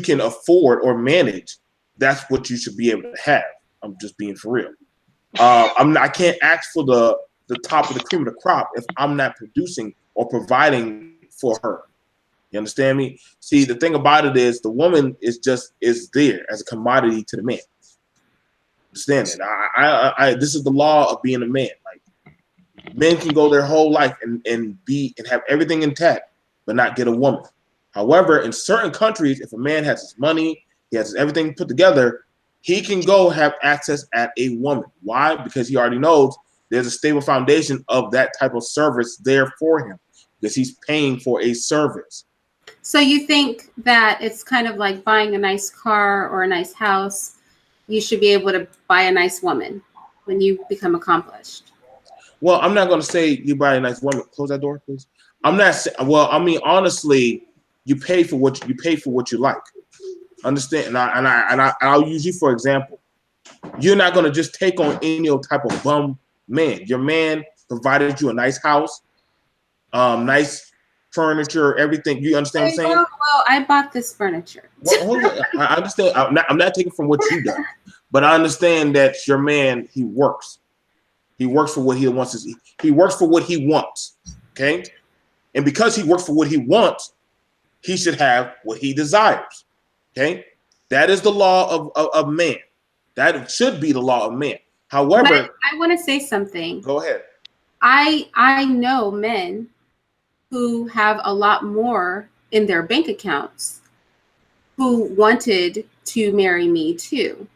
can afford or manage, that's what you should be able to have. I'm just being for real. I can't ask for the top of the cream of the crop if I'm not producing or providing for her. You understand me? See, the thing about it is the woman is there as a commodity to the man. Understand it? I this is the law of being a man. Like, men can go their whole life and have everything intact, but not get a woman. However, in certain countries, if a man has his money, he has everything put together, he can go have access at a woman. Why? Because he already knows there's a stable foundation of that type of service there for him, because he's paying for a service. So you think that it's kind of like buying a nice car or a nice house. You should be able to buy a nice woman when you become accomplished. Well, I'm not going to say you buy a nice woman. Close that door, please. I'm not saying. Well, I mean, honestly, you pay for what you like. Understand? And I'll use you for example. You're not going to just take on any type of bum man. Your man provided you a nice house, nice furniture, everything. You understand what I'm saying? Well, I bought this furniture. Well, I understand. I'm not taking from what you done, but I understand that your man, he works. He works for what he wants. He works for what he wants. Okay, and because he works for what he wants, he should have what he desires. Okay, that is the law of man. That should be the law of man. However, but I want to say something. Go ahead. I know men who have a lot more in their bank accounts who wanted to marry me too.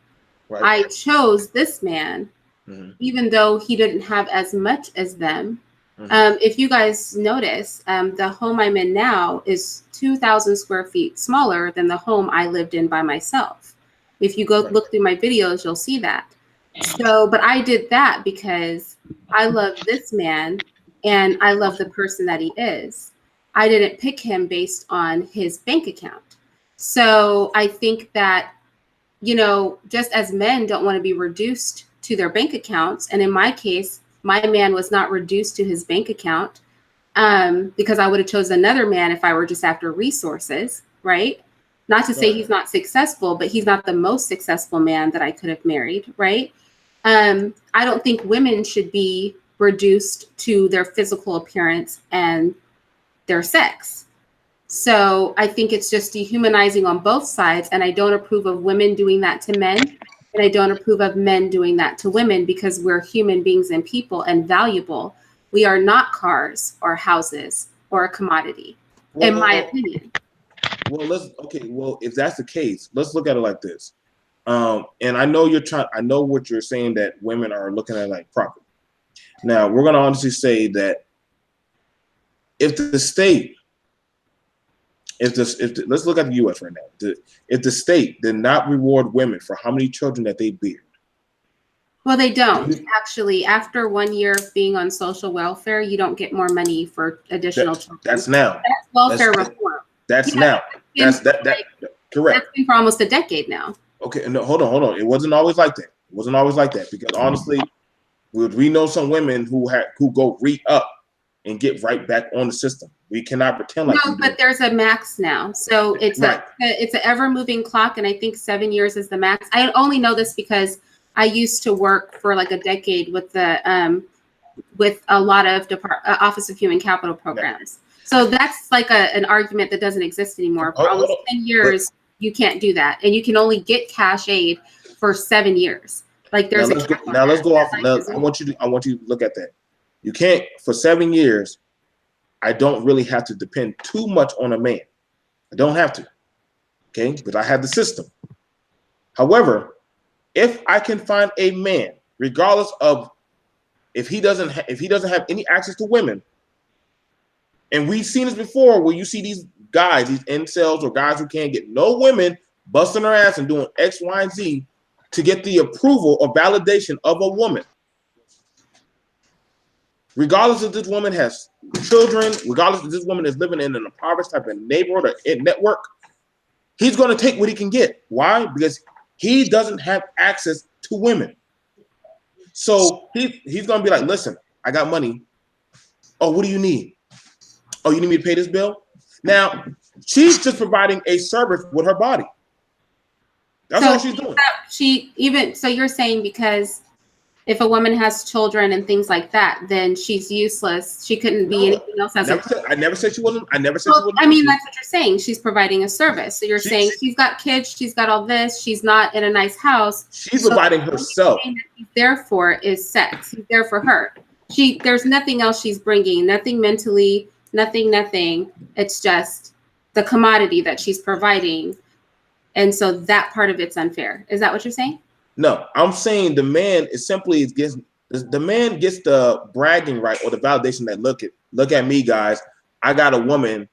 Right. I chose this man, even though he didn't have as much as them. If you guys notice, the home I'm in now is 2,000 square feet smaller than the home I lived in by myself. If you go look through my videos, you'll see that. So, but I did that because I love this man and I love the person that he is. I didn't pick him based on his bank account. So I think that, you know, just as men don't want to be reduced to their bank accounts, and in my case, my man was not reduced to his bank account because I would have chosen another man if I were just after resources, right? Not to say he's not successful, but he's not the most successful man that I could have married, right? I don't think women should be reduced to their physical appearance and their sex. So I think it's just dehumanizing on both sides. And I don't approve of women doing that to men. And I don't approve of men doing that to women because we're human beings and people and valuable. We are not cars or houses or a commodity, in my opinion. Well, if that's the case, let's look at it like this. And I know I know what you're saying, that women are looking at like property. Now, we're going to honestly say that if the state, let's look at the U.S. right now. If the state did not reward women for how many children that they bear. Well, they don't. Actually, after 1 year of being on social welfare, you don't get more money for additional children. That's now. That's welfare reform. That's now. That's correct. That's been for almost a decade now. Okay, no, hold on. It wasn't always like that. It wasn't always like that, because honestly, we know some women who go re-up and get right back on the system. We cannot pretend like no, but there's a max now. So it's it's an ever-moving clock, and I think 7 years is the max. I only know this because I used to work for like a decade with the with a lot of Office of Human Capital programs. So that's like an argument that doesn't exist anymore. For almost 10 years, you can't do that, and you can only get cash aid for 7 years. Like there's let's go off. I want you to look at that. You can't for 7 years. I don't really have to depend too much on a man. I don't have to. Okay, but I have the system. However, if I can find a man, regardless of if he doesn't have any access to women, and we've seen this before, where you see these guys, these incels or guys who can't get no women, busting their ass and doing X, Y, and Z to get the approval or validation of a woman. Regardless if this woman has children, regardless if this woman is living in an impoverished type of neighborhood or network, he's going to take what he can get. Why? Because he doesn't have access to women. So he's going to be like, listen, I got money. Oh, what do you need? Oh, you need me to pay this bill? Now, she's just providing a service with her body. That's all she's doing. So you're saying because if a woman has children and things like that, then she's useless. She couldn't be anything else. I never said she wasn't. I never said she wasn't. I mean, that's what you're saying. She's providing a service. So you're saying she's got kids. She's got all this. She's not in a nice house. She's providing herself. The thing that he's there for is sex. He's there for her. There's nothing else she's bringing. Nothing mentally. Nothing. It's just the commodity that she's providing. And so that part of it's unfair. Is that what you're saying? No, I'm saying the man is simply gets the bragging right or the validation that look at me, guys. I got a woman,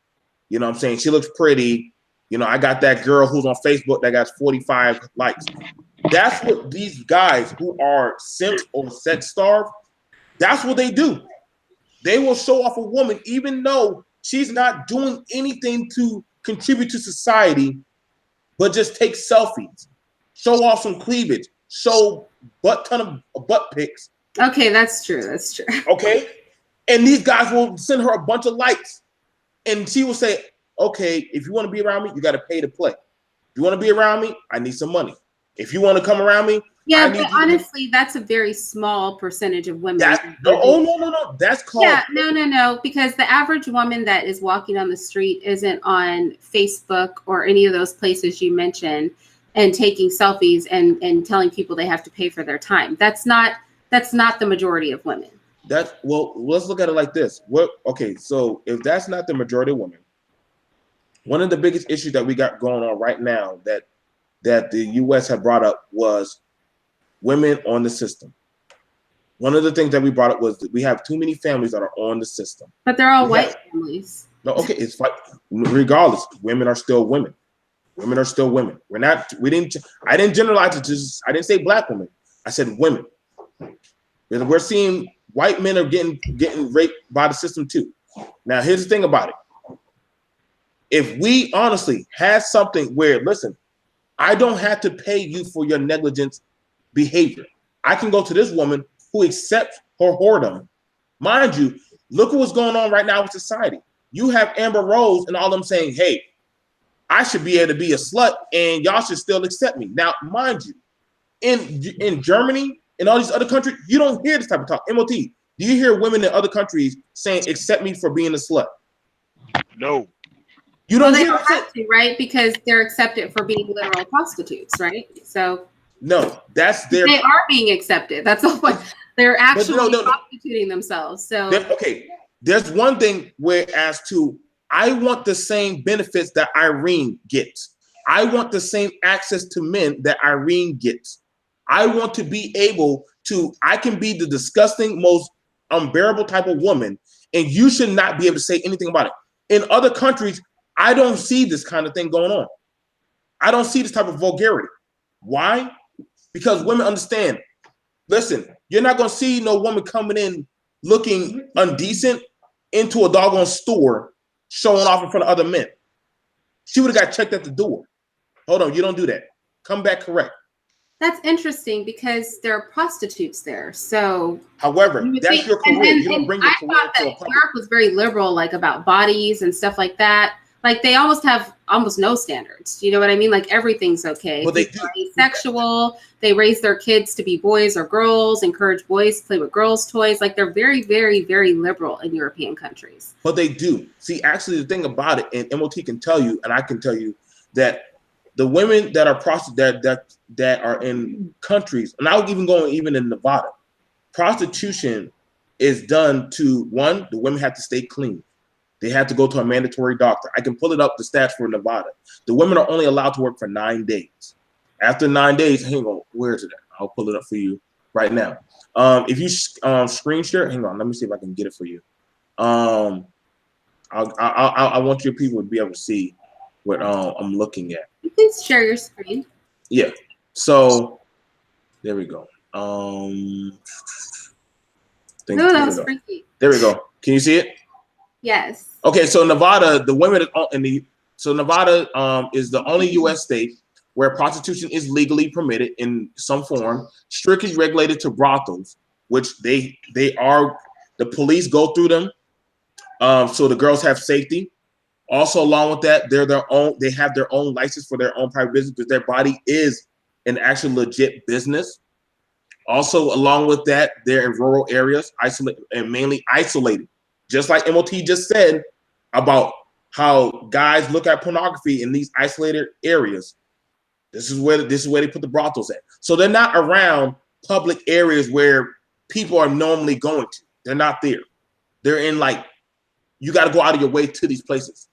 you know what I'm saying? She looks pretty. You know, I got that girl who's on Facebook that got 45 likes. That's what these guys who are simp or sex starved, that's what they do. They will show off a woman even though she's not doing anything to contribute to society, but just take selfies. Show off some cleavage. Show ton of butt pics. Okay, that's true. Okay, and these guys will send her a bunch of likes, and she will say, "Okay, if you want to be around me, you got to pay to play. If you want to be around me, I need some money. If you want to come around me, yeah." But honestly, that's a very small percentage of women. No. That's called. Yeah, no. Because the average woman that is walking on the street isn't on Facebook or any of those places you mentioned and taking selfies and telling people they have to pay for their time. That's not the majority of women. Let's look at it like this. So if that's not the majority of women, one of the biggest issues that we got going on right now that the US had brought up was women on the system. One of the things that we brought up was that we have too many families that are on the system. But they're all white families. No, okay, it's fine. Regardless, women are still women. Women are still women. I didn't generalize it. I didn't say black women. I said women. We're seeing white men are getting raped by the system too. Now, here's the thing about it. If we honestly had something where, listen, I don't have to pay you for your negligent behavior. I can go to this woman who accepts her whoredom. Mind you, look at what's going on right now with society. You have Amber Rose and all them saying, hey, I should be able to be a slut and y'all should still accept me. Now, mind you, in Germany and all these other countries, you don't hear this type of talk. MOT, do you hear women in other countries saying, accept me for being a slut? No. You don't they hear don't have to, right? Because they're accepted for being literal prostitutes, right? So no, that's their. They are being accepted. That's the point. They're actually prostituting themselves. So okay, there's one thing where as to I want the same benefits that Irene gets. I want the same access to men that Irene gets. I want to be able to. I can be the disgusting, most unbearable type of woman, and you should not be able to say anything about it. In other countries, I don't see this kind of thing going on. I don't see this type of vulgarity. Why? Because women understand. Listen, you're not going to see no woman coming in looking undecent into a doggone store showing off in front of other men. She would have got checked at the door. Hold on, you don't do that. Come back correct. That's interesting because there are prostitutes there. So, however, that's your career. You don't bring your career to a public. Europe was very liberal, like about bodies and stuff like that. Like they almost have no standards. You know what I mean? Like everything's okay. Well, they are asexual. They raise their kids to be boys or girls, encourage boys to play with girls' toys. Like they're very, very, very liberal in European countries. But they do. See, actually, the thing about it, and MOT can tell you, and I can tell you that the women that are that are in countries, and I'll even go even in Nevada, prostitution is done to one, the women have to stay clean. They have to go to a mandatory doctor. I can pull it up, the stats for Nevada. The women are only allowed to work for 9 days. After 9 days, hang on, where is it at? I'll pull it up for you right now. If you screen share, hang on, let me see if I can get it for you. I want your people to be able to see what I'm looking at. You can share your screen. Yeah. So there we go. That was freaky. There we go. Can you see it? Yes. Okay, so Nevada, the women Nevada is the only U.S. state where prostitution is legally permitted in some form, strictly regulated to brothels, which they are. The police go through them, so the girls have safety. Also, along with that, they have their own license for their own private business because their body is an actual legit business. Also, along with that, they're in rural areas, isolated and mainly isolated. Just like MOT just said about how guys look at pornography in these isolated areas. This is where they put the brothels at. So they're not around public areas where people are normally going to. They're not there. They're in you got to go out of your way to these places.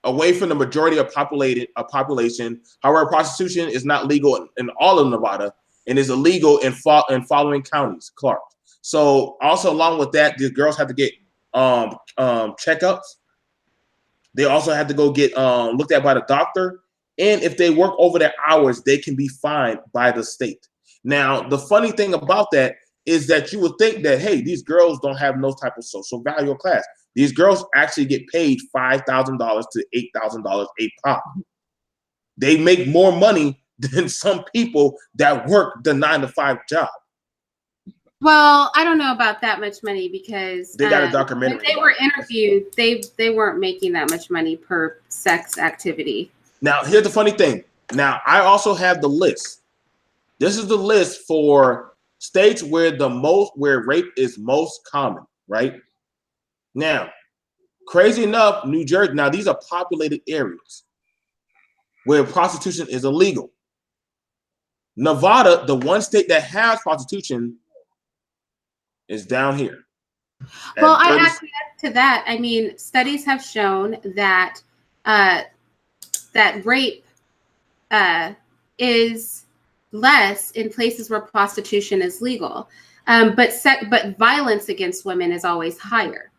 Away from the majority of population. However, prostitution is not legal in all of Nevada and is illegal in following counties, Clark. So also along with that, the girls have to get checkups. They also have to go get looked at by the doctor. And if they work over their hours, they can be fined by the state. Now, the funny thing about that is that you would think that, hey, these girls don't have no type of social value or class. These girls actually get paid $5,000 to $8,000 a pop. They make more money than some people that work the 9-to-5 job. Well, I don't know about that much money because they got a documentary. When they were interviewed, they weren't making that much money per sex activity. Now, here's the funny thing. Now, I also have the list. This is the list for states where rape is most common, right? Now, crazy enough, New Jersey, now these are populated areas where prostitution is illegal. Nevada, the one state that has prostitution, is down here. Well, I actually add to that. I mean, studies have shown that that rape is less in places where prostitution is legal, but violence against women is always higher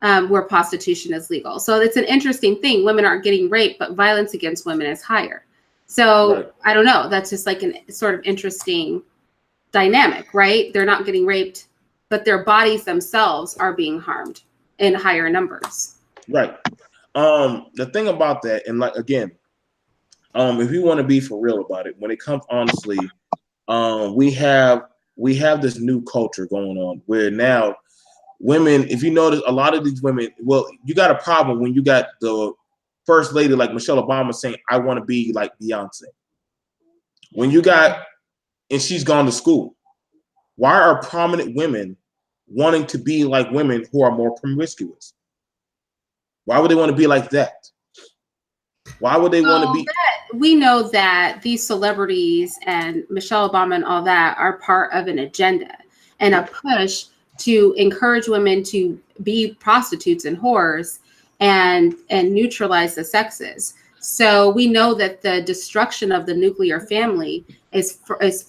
where prostitution is legal. So it's an interesting thing. Women aren't getting raped, but violence against women is higher. So right. I don't know. That's just like a sort of interesting dynamic, right? They're not getting raped, but their bodies themselves are being harmed in higher numbers. Right. The thing about that, and again, if we want to be for real about it, when it comes honestly, we have this new culture going on where now women, if you notice, a lot of these women, well, you got a problem when you got the first lady like Michelle Obama saying, I want to be like Beyonce. When you got, and she's gone to school. Why are prominent women wanting to be like women who are more promiscuous? Why would they want to be like that? Why would they want to be? We know that these celebrities and Michelle Obama and all that are part of an agenda and a push to encourage women to be prostitutes and whores and neutralize the sexes. So we know that the destruction of the nuclear family is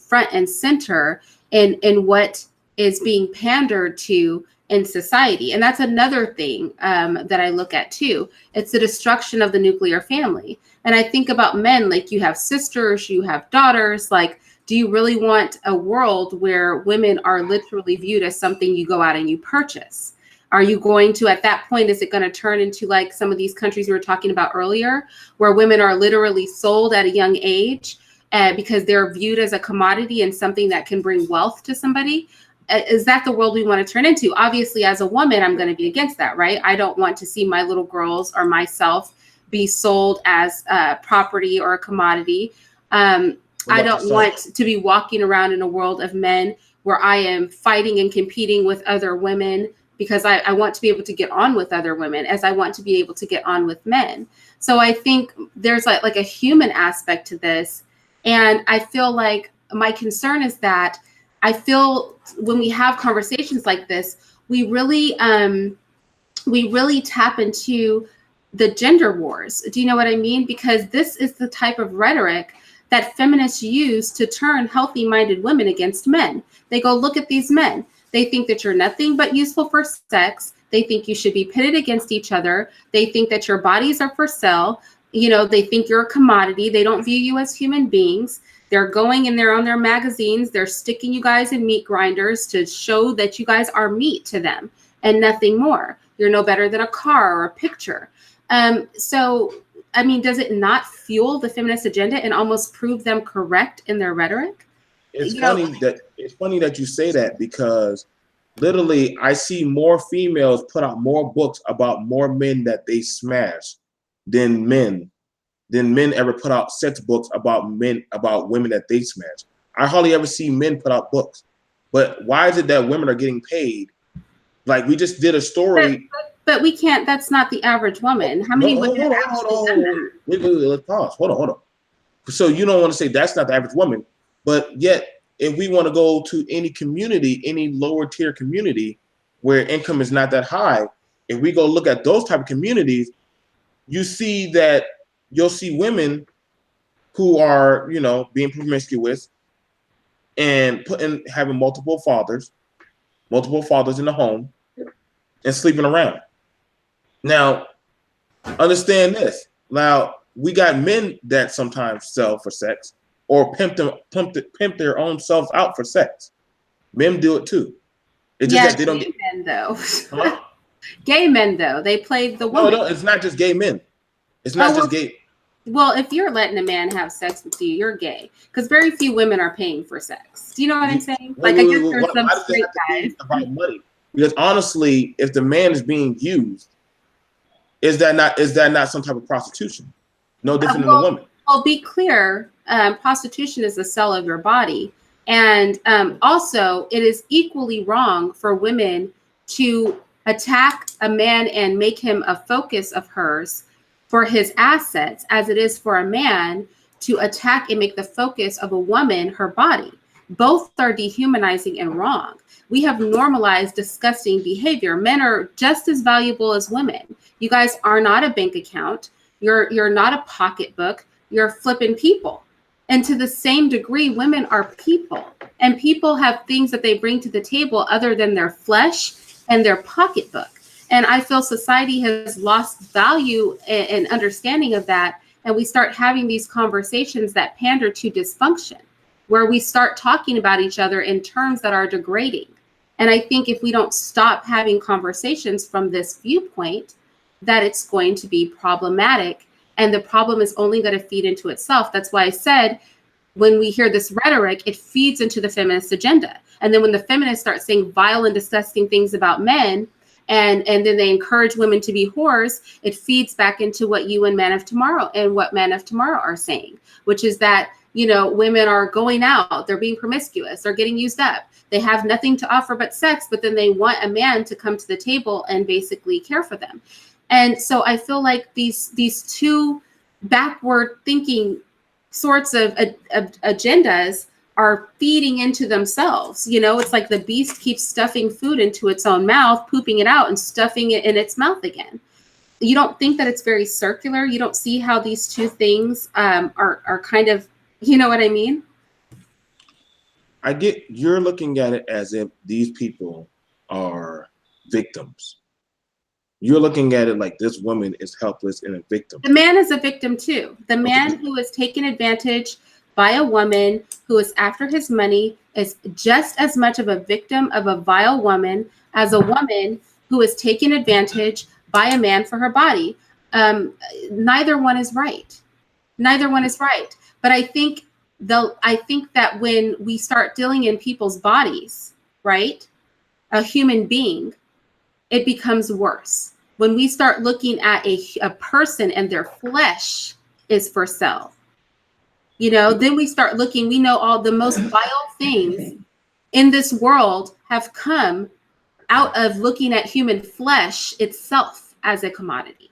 front and center in what is being pandered to in society. And that's another thing that I look at too. It's the destruction of the nuclear family. And I think about men, like you have sisters, you have daughters, like, do you really want a world where women are literally viewed as something you go out and you purchase? Are you going to, at that point, is it going to turn into like some of these countries we were talking about earlier, where women are literally sold at a young age because they're viewed as a commodity and something that can bring wealth to somebody? Is that the world we want to turn into? Obviously, as a woman, I'm going to be against that, right? I don't want to see my little girls or myself be sold as property or a commodity. I don't want to be walking around in a world of men where I am fighting and competing with other women because I want to be able to get on with other women as I want to be able to get on with men. So I think there's like a human aspect to this. And I feel like my concern is that I feel when we have conversations like this, we really tap into the gender wars. Do you know what I mean? Because this is the type of rhetoric that feminists use to turn healthy-minded women against men. They go, look at these men. They think that you're nothing but useful for sex. They think you should be pitted against each other. They think that your bodies are for sale. You know, they think you're a commodity. They don't view you as human beings. They're going and they're on their magazines. They're sticking you guys in meat grinders to show that you guys are meat to them and nothing more. You're no better than a car or a picture. So, I mean, does it not fuel the feminist agenda and almost prove them correct in their rhetoric? It's funny that you say that, because literally I see more females put out more books about more men that they smash than men ever put out sex books about women that they smash. I hardly ever see men put out books. But why is it that women are getting paid? Like, we just did a story. But we can't. That's not the average woman. How many women have actually done that? Wait, let's pause. Hold on. So you don't want to say that's not the average woman, but yet if we want to go to any community, any lower tier community where income is not that high, if we go look at those type of communities, you see that you'll see women who are, you know, being promiscuous and having multiple fathers in the home and sleeping around. Now, understand this. Now, we got men that sometimes sell for sex or pimp their own selves out for sex. Men do it too. It's just that they don't. Gay men though. Huh? Gay men though, they played the woman. No, it's not just gay men. It's not just gay. Well, if you're letting a man have sex with you, you're gay. Because very few women are paying for sex. Do you know what I'm saying? Like, I guess there's some straight guys. About money. Because honestly, if the man is being used, is that not some type of prostitution? No different than the woman. Well, be clear. Prostitution is the sell of your body. And also, it is equally wrong for women to attack a man and make him a focus of hers for his assets, as it is for a man to attack and make the focus of a woman her body. Both are dehumanizing and wrong. We have normalized disgusting behavior. Men are just as valuable as women. You guys are not a bank account. You're not a pocketbook. You're flipping people. And to the same degree, women are people. And people have things that they bring to the table other than their flesh and their pocketbook. And I feel society has lost value and understanding of that. And we start having these conversations that pander to dysfunction, where we start talking about each other in terms that are degrading. And I think if we don't stop having conversations from this viewpoint, that it's going to be problematic. And the problem is only going to feed into itself. That's why I said, when we hear this rhetoric, it feeds into the feminist agenda. And then when the feminists start saying vile and disgusting things about men, and then they encourage women to be whores, it feeds back into what you and Men of Tomorrow and what Men of Tomorrow are saying, which is that, you know, women are going out, they're being promiscuous, they're getting used up. They have nothing to offer but sex, but then they want a man to come to the table and basically care for them. And so I feel like these two backward thinking sorts of agendas are feeding into themselves. You know, it's like the beast keeps stuffing food into its own mouth, pooping it out and stuffing it in its mouth again. You don't think that it's very circular? You don't see how these two things are kind of, you know what I mean? I get you're looking at it as if these people are victims. You're looking at it like this woman is helpless and a victim. The man is a victim too. The man who is taken advantage by a woman who is after his money is just as much of a victim of a vile woman as a woman who is taken advantage by a man for her body. Neither one is right. Neither one is right. But I think that when we start dealing in people's bodies, right, a human being, it becomes worse. When we start looking at a person and their flesh is for sale, you know, then we start looking, we know all the most vile things in this world have come out of looking at human flesh itself as a commodity.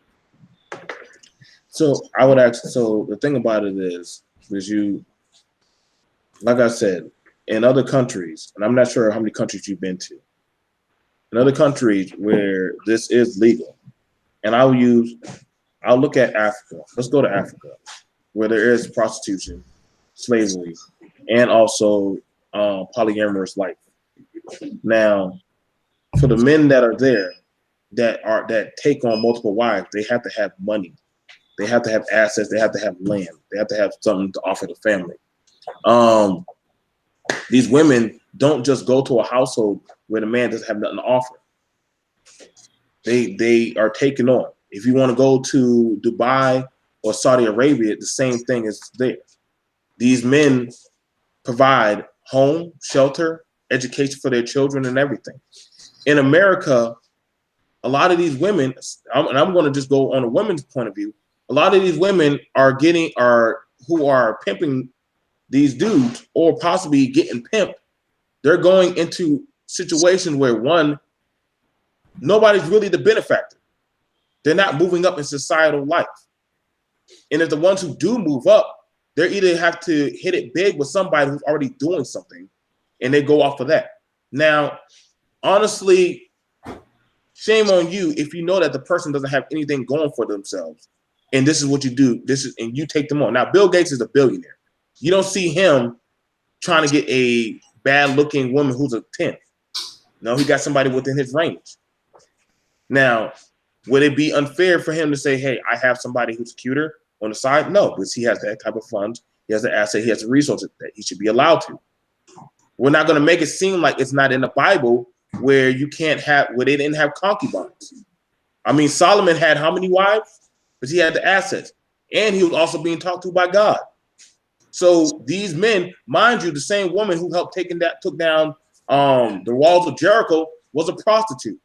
So I would ask, so the thing about it is you, like I said, in other countries, and I'm not sure how many countries you've been to, in other countries where this is legal, and I'll look at Africa. Let's go to Africa, where there is prostitution, slavery, and also polyamorous life. Now, for the men that are there, that take on multiple wives, they have to have money. They have to have assets. They have to have land. They have to have something to offer the family. These women don't just go to a household where the man doesn't have nothing to offer. They are taken on. If you want to go to Dubai or Saudi Arabia, the same thing is there. These men provide home, shelter, education for their children, and everything. In America, a lot of these women, and I'm going to just go on a woman's point of view, a lot of these women who are pimping these dudes or possibly getting pimped. They're going into situations where nobody's really the benefactor. They're not moving up in societal life. And if the ones who do move up, they either have to hit it big with somebody who's already doing something, and they go off of that. Now, honestly, shame on you if you know that the person doesn't have anything going for themselves, and this is what you do. And you take them on. Now, Bill Gates is a billionaire. You don't see him trying to get a bad-looking woman who's a 10. No, he got somebody within his range. Now, would it be unfair for him to say, hey, I have somebody who's cuter on the side? No, because he has that type of funds. He has the asset. He has the resources that he should be allowed to. We're not going to make it seem like it's not in the Bible where they didn't have concubines. I mean, Solomon had how many wives? Because he had the assets. And he was also being talked to by God. So these men, mind you, the same took down the walls of Jericho was a prostitute.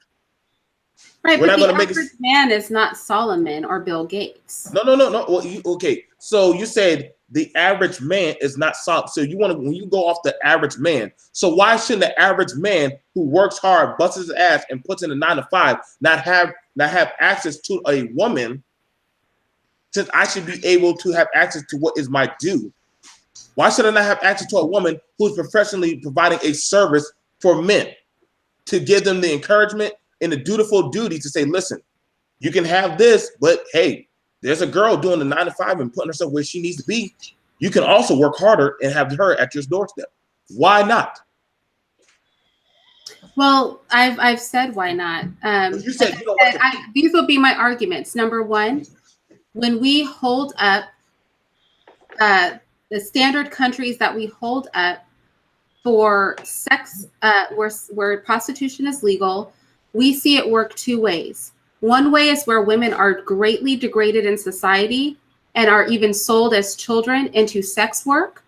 Right, but the average man is not Solomon or Bill Gates. No. Well, okay, so you said the average man is not Solomon. So when you go off the average man, so why shouldn't the average man who works hard, busts his ass, and puts in a 9 to 5 not have access to a woman? Since I should be able to have access to what is my due, why should I not have access to a woman who's professionally providing a service for men to give them the encouragement and the dutiful duty to say, listen, you can have this, but hey, there's a girl doing the 9 to 5 and putting herself where she needs to be. You can also work harder and have her at your doorstep. Why not? Well, I've said why not. You said you don't like these will be my arguments. Number one, when we hold up the standard countries that we hold up for sex, where prostitution is legal, we see it work two ways. One way is where women are greatly degraded in society and are even sold as children into sex work.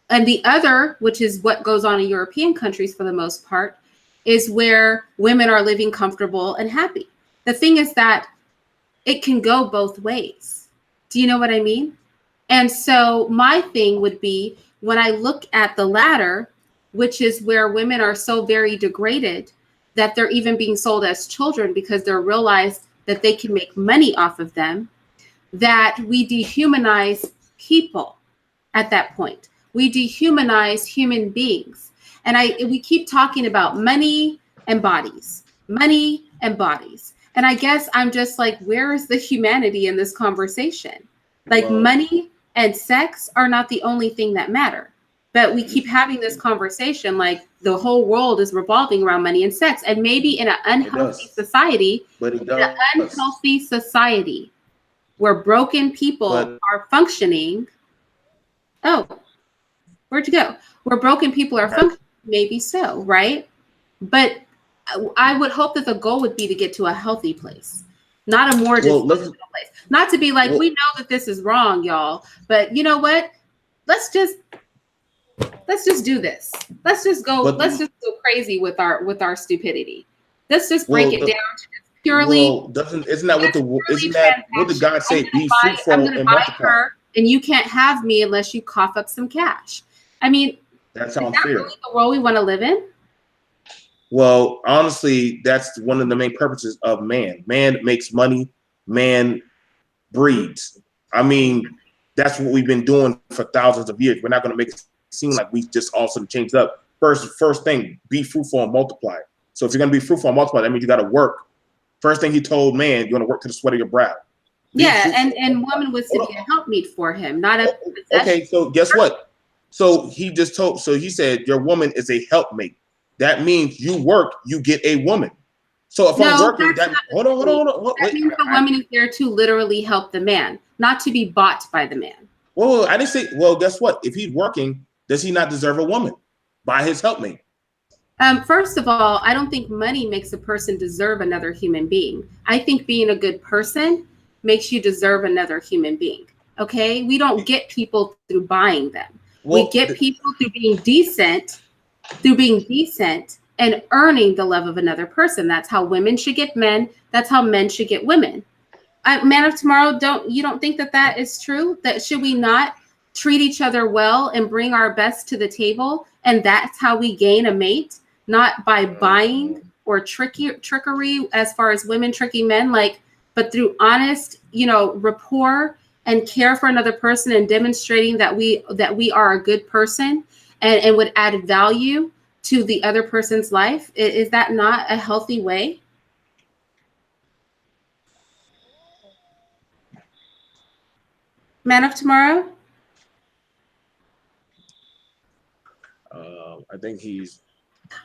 And the other, which is what goes on in European countries for the most part, is where women are living comfortable and happy. The thing is that it can go both ways. Do you know what I mean? And so my thing would be, when I look at the latter, which is where women are so very degraded that they're even being sold as children because they're realized that they can make money off of them, that we dehumanize people at that point. We dehumanize human beings. And we keep talking about money and bodies, money and bodies. And I guess I'm just like, where is the humanity in this conversation? Like, money and sex are not the only thing that matter. But we keep having this conversation like the whole world is revolving around money and sex. And maybe in an unhealthy society, where broken people are functioning. Oh, where'd you go? Where broken people are functioning, maybe so, right? But I would hope that the goal would be to get to a healthy place, not a more dysfunctional place. Not to be like, we know that this is wrong, y'all, but you know what? Let's just do this. Let's just go crazy with our stupidity. Let's just break it down to just purely. Isn't that what the God say? Be fruitful and multiply. And you can't have me unless you cough up some cash. I mean, that sounds fair. Really the world we want to live in? Well, honestly, that's one of the main purposes of man. Man makes money. Man breeds. I mean, that's what we've been doing for thousands of years. We're not going to make it seem like we just all of a sudden changed up. First thing, be fruitful and multiply. So if you're going to be fruitful and multiply, that means you got to work. First thing he told man, you're going to work to the sweat of your brow. And woman was to be a helpmeet for him, not a possession. Okay, so guess what? So he said your woman is a helpmate. That means you work, you get a woman. So if I'm No, working, that's that not hold on. that Wait, means the woman is there to literally help the man, not to be bought by the man. well, I didn't say. Well, guess what? If he's working, does he not deserve a woman by his helpmate? First of all, I don't think money makes a person deserve another human being. I think being a good person makes you deserve another human being. Okay, we don't get people through buying them. Well, We get people through being decent and earning the love of another person. That's how women should get men. That's how men should get women. Man of Tomorrow, you don't think that is true? That should we not treat each other well and bring our best to the table, and that's how we gain a mate, not by buying or trickery as far as women tricking men, but through honest, rapport and care for another person and demonstrating that we are a good person and would add value to the other person's life. Is that not a healthy way? Man of Tomorrow? I think he's.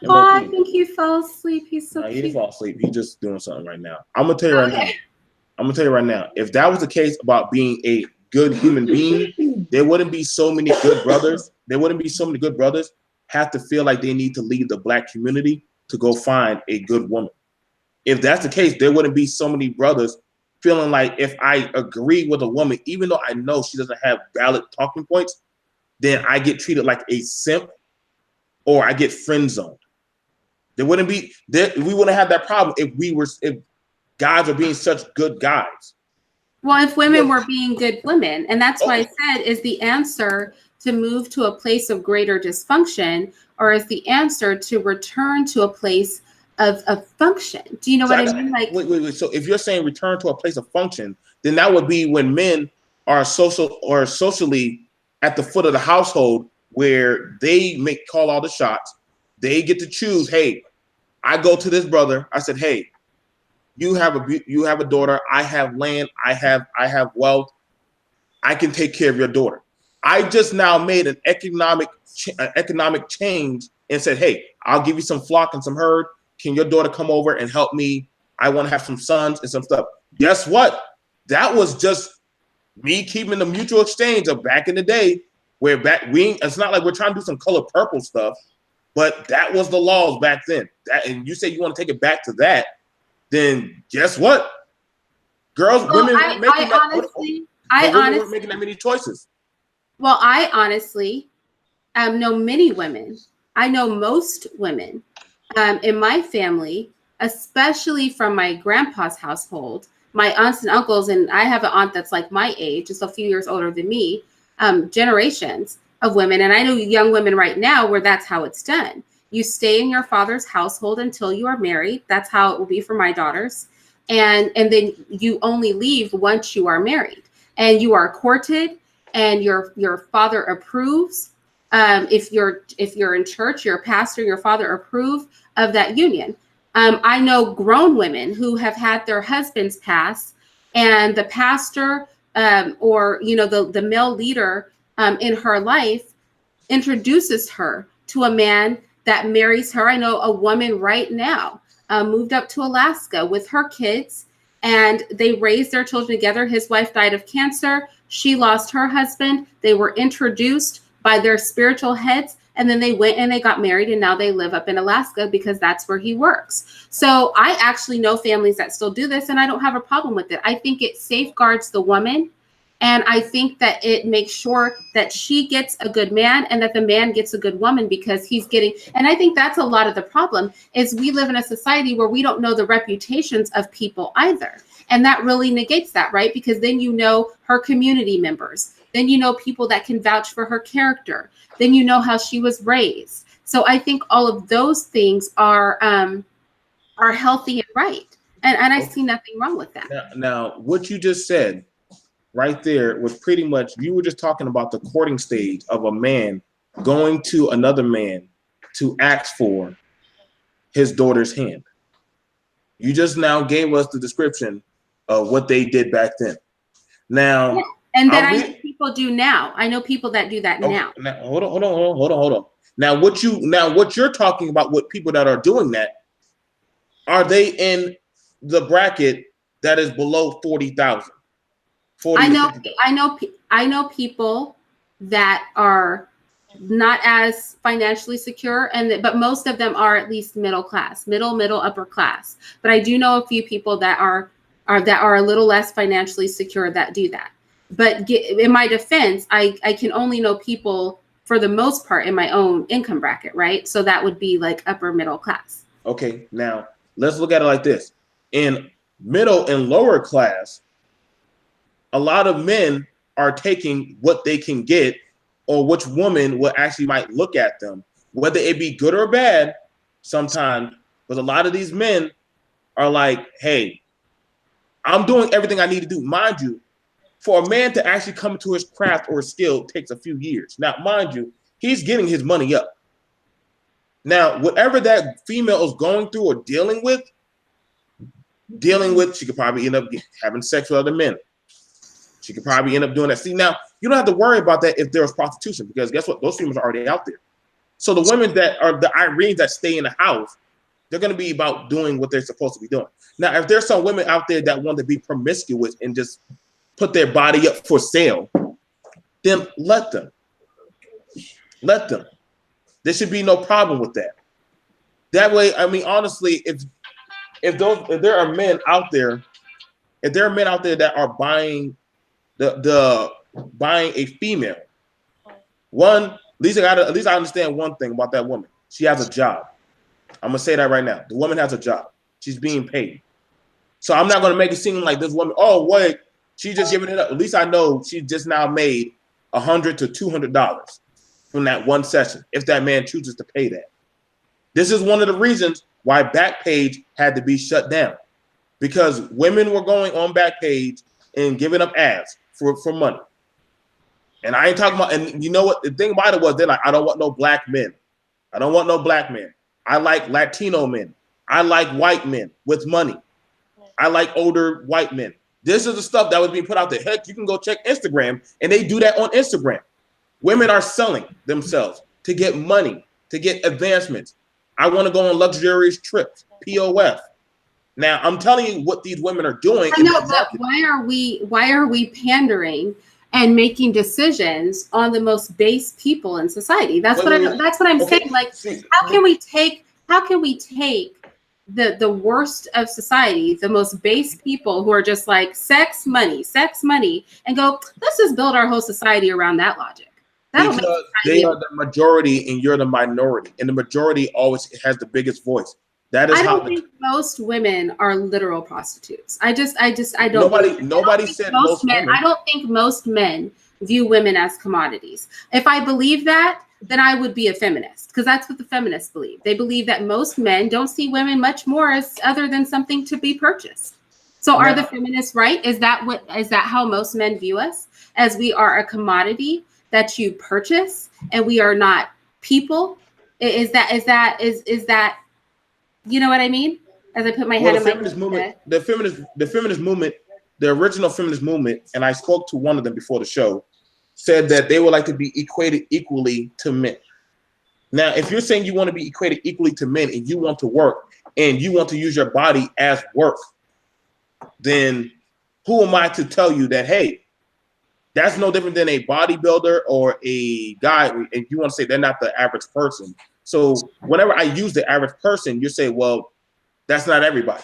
Oh, I think he fell asleep. He's so no, cute. he didn't fall asleep. He's just doing something right now. I'm gonna tell you right now. If that was the case about being a good human being, there wouldn't be so many good brothers. There wouldn't be so many good brothers have to feel like they need to leave the black community to go find a good woman. If that's the case, there wouldn't be so many brothers feeling like if I agree with a woman, even though I know she doesn't have valid talking points, then I get treated like a simp or I get friend zoned. There wouldn't be we wouldn't have that problem if guys are being such good guys. Well, if women were being good women, and that's why I said, is the answer to move to a place of greater dysfunction, or is the answer to return to a place of function? Do you know what I mean? Like, wait. So if you're saying return to a place of function, then that would be when men are socially at the foot of the household, where they call all the shots. They get to choose. Hey, I go to this brother. I said, hey, you have a daughter. I have land. I have wealth. I can take care of your daughter. I just now made an economic change and said, hey, I'll give you some flock and some herd. Can your daughter come over and help me? I want to have some sons and some stuff. Guess what? That was just me keeping the mutual exchange of back in the day, where it's not like we're trying to do some color purple stuff, but that was the laws back then. And you say you want to take it back to that, then guess what? Women weren't making that many choices. Well, I honestly know many women. I know most women in my family, especially from my grandpa's household, my aunts and uncles, and I have an aunt that's like my age, just a few years older than me, generations of women. And I know young women right now where that's how it's done. You stay in your father's household until you are married. That's how it will be for my daughters. And then you only leave once you are married and you are courted and your father approves. If you're in church, your pastor, your father approve of that union. I know grown women who have had their husbands pass, and the pastor or the male leader in her life introduces her to a man that marries her. I know a woman right now moved up to Alaska with her kids, and they raised their children together. His wife died of cancer. She lost her husband. They were introduced by their spiritual heads, and then they went and they got married, and now they live up in Alaska because that's where he works. So I actually know families that still do this, and I don't have a problem with it. I think it safeguards the woman, and I think that it makes sure that she gets a good man and that the man gets a good woman, because he's getting, and I think that's a lot of the problem, is we live in a society where we don't know the reputations of people either. And that really negates that, right? Because then you know her community members. Then you know people that can vouch for her character. Then you know how she was raised. So I think all of those things are healthy and right. And I see nothing wrong with that. Now, what you just said right there was pretty much, you were just talking about the courting stage of a man going to another man to ask for his daughter's hand. You just now gave us the description of what they did back then. Now, and then I know people do now. I know people that do that now. Hold on. Now, what you're talking about with people that are doing that, are they in the bracket that is below 40,000? I know people that are not as financially secure, but most of them are at least middle class, middle upper class. But I do know a few people that are a little less financially secure that do that. But in my defense, I can only know people for the most part in my own income bracket, right? So that would be like upper middle class. Okay, now let's look at it like this. In middle and lower class, a lot of men are taking what they can get, or which woman will actually might look at them, whether it be good or bad sometimes. But a lot of these men are like, hey, I'm doing everything I need to do. Mind you, for a man to actually come to his craft or skill takes a few years. Now, mind you, he's getting his money up. Now, whatever that female is going through or dealing with, she could probably end up having sex with other men. She could probably end up doing that. See, now, you don't have to worry about that if there's prostitution, because guess what? Those females are already out there. So the women that are the Irenes that stay in the house, they're going to be about doing what they're supposed to be doing. Now, if there's some women out there that want to be promiscuous and just put their body up for sale, then let them. Let them. There should be no problem with that. That way, I mean, honestly, if there are men out there, that are buying buying a female, at least I understand one thing about that woman. She has a job. I'm gonna say that right now. The woman has a job. She's being paid. So I'm not gonna make it seem like this woman, oh wait, she's just giving it up. At least I know she just now made $100 to $200 from that one session, if that man chooses to pay that. This is one of the reasons why Backpage had to be shut down, because women were going on Backpage and giving up ads for money. And I ain't talking about, and you know what, the thing about it was, they're like, I don't want no black men. I don't want no black men. I like Latino men. I like white men with money. I like older white men. This is the stuff that was being put out there. Heck, you can go check Instagram, and they do that on Instagram. Women are selling themselves to get money, to get advancements. I want to go on luxurious trips, POF. Now, I'm telling you what these women are doing. I know, but why are we pandering and making decisions on the most base people in society? That's what I'm saying. Like, how can we take the worst of society, the most base people who are just like sex, money, and go, let's just build our whole society around that logic. Because they are the majority and you're the minority, and the majority always has the biggest voice. That is, I don't think most women are literal prostitutes. I don't. Nobody said most men. I don't think most men view women as commodities. If I believe that, then I would be a feminist, because that's what the feminists believe. They believe that most men don't see women much more as other than something to be purchased. So are the feminists right? Is that how most men view us? As we are a commodity that you purchase, and we are not people? Is that you know what I mean? As I put my head in my movement, the feminist movement, the original feminist movement, and I spoke to one of them before the show, said that they would like to be equated equally to men. Now, if you're saying you want to be equated equally to men and you want to work and you want to use your body as work, then who am I to tell you that, hey, that's no different than a bodybuilder or a guy, if you want to say they're not the average person. So whenever I use the average person, you say, well, that's not everybody.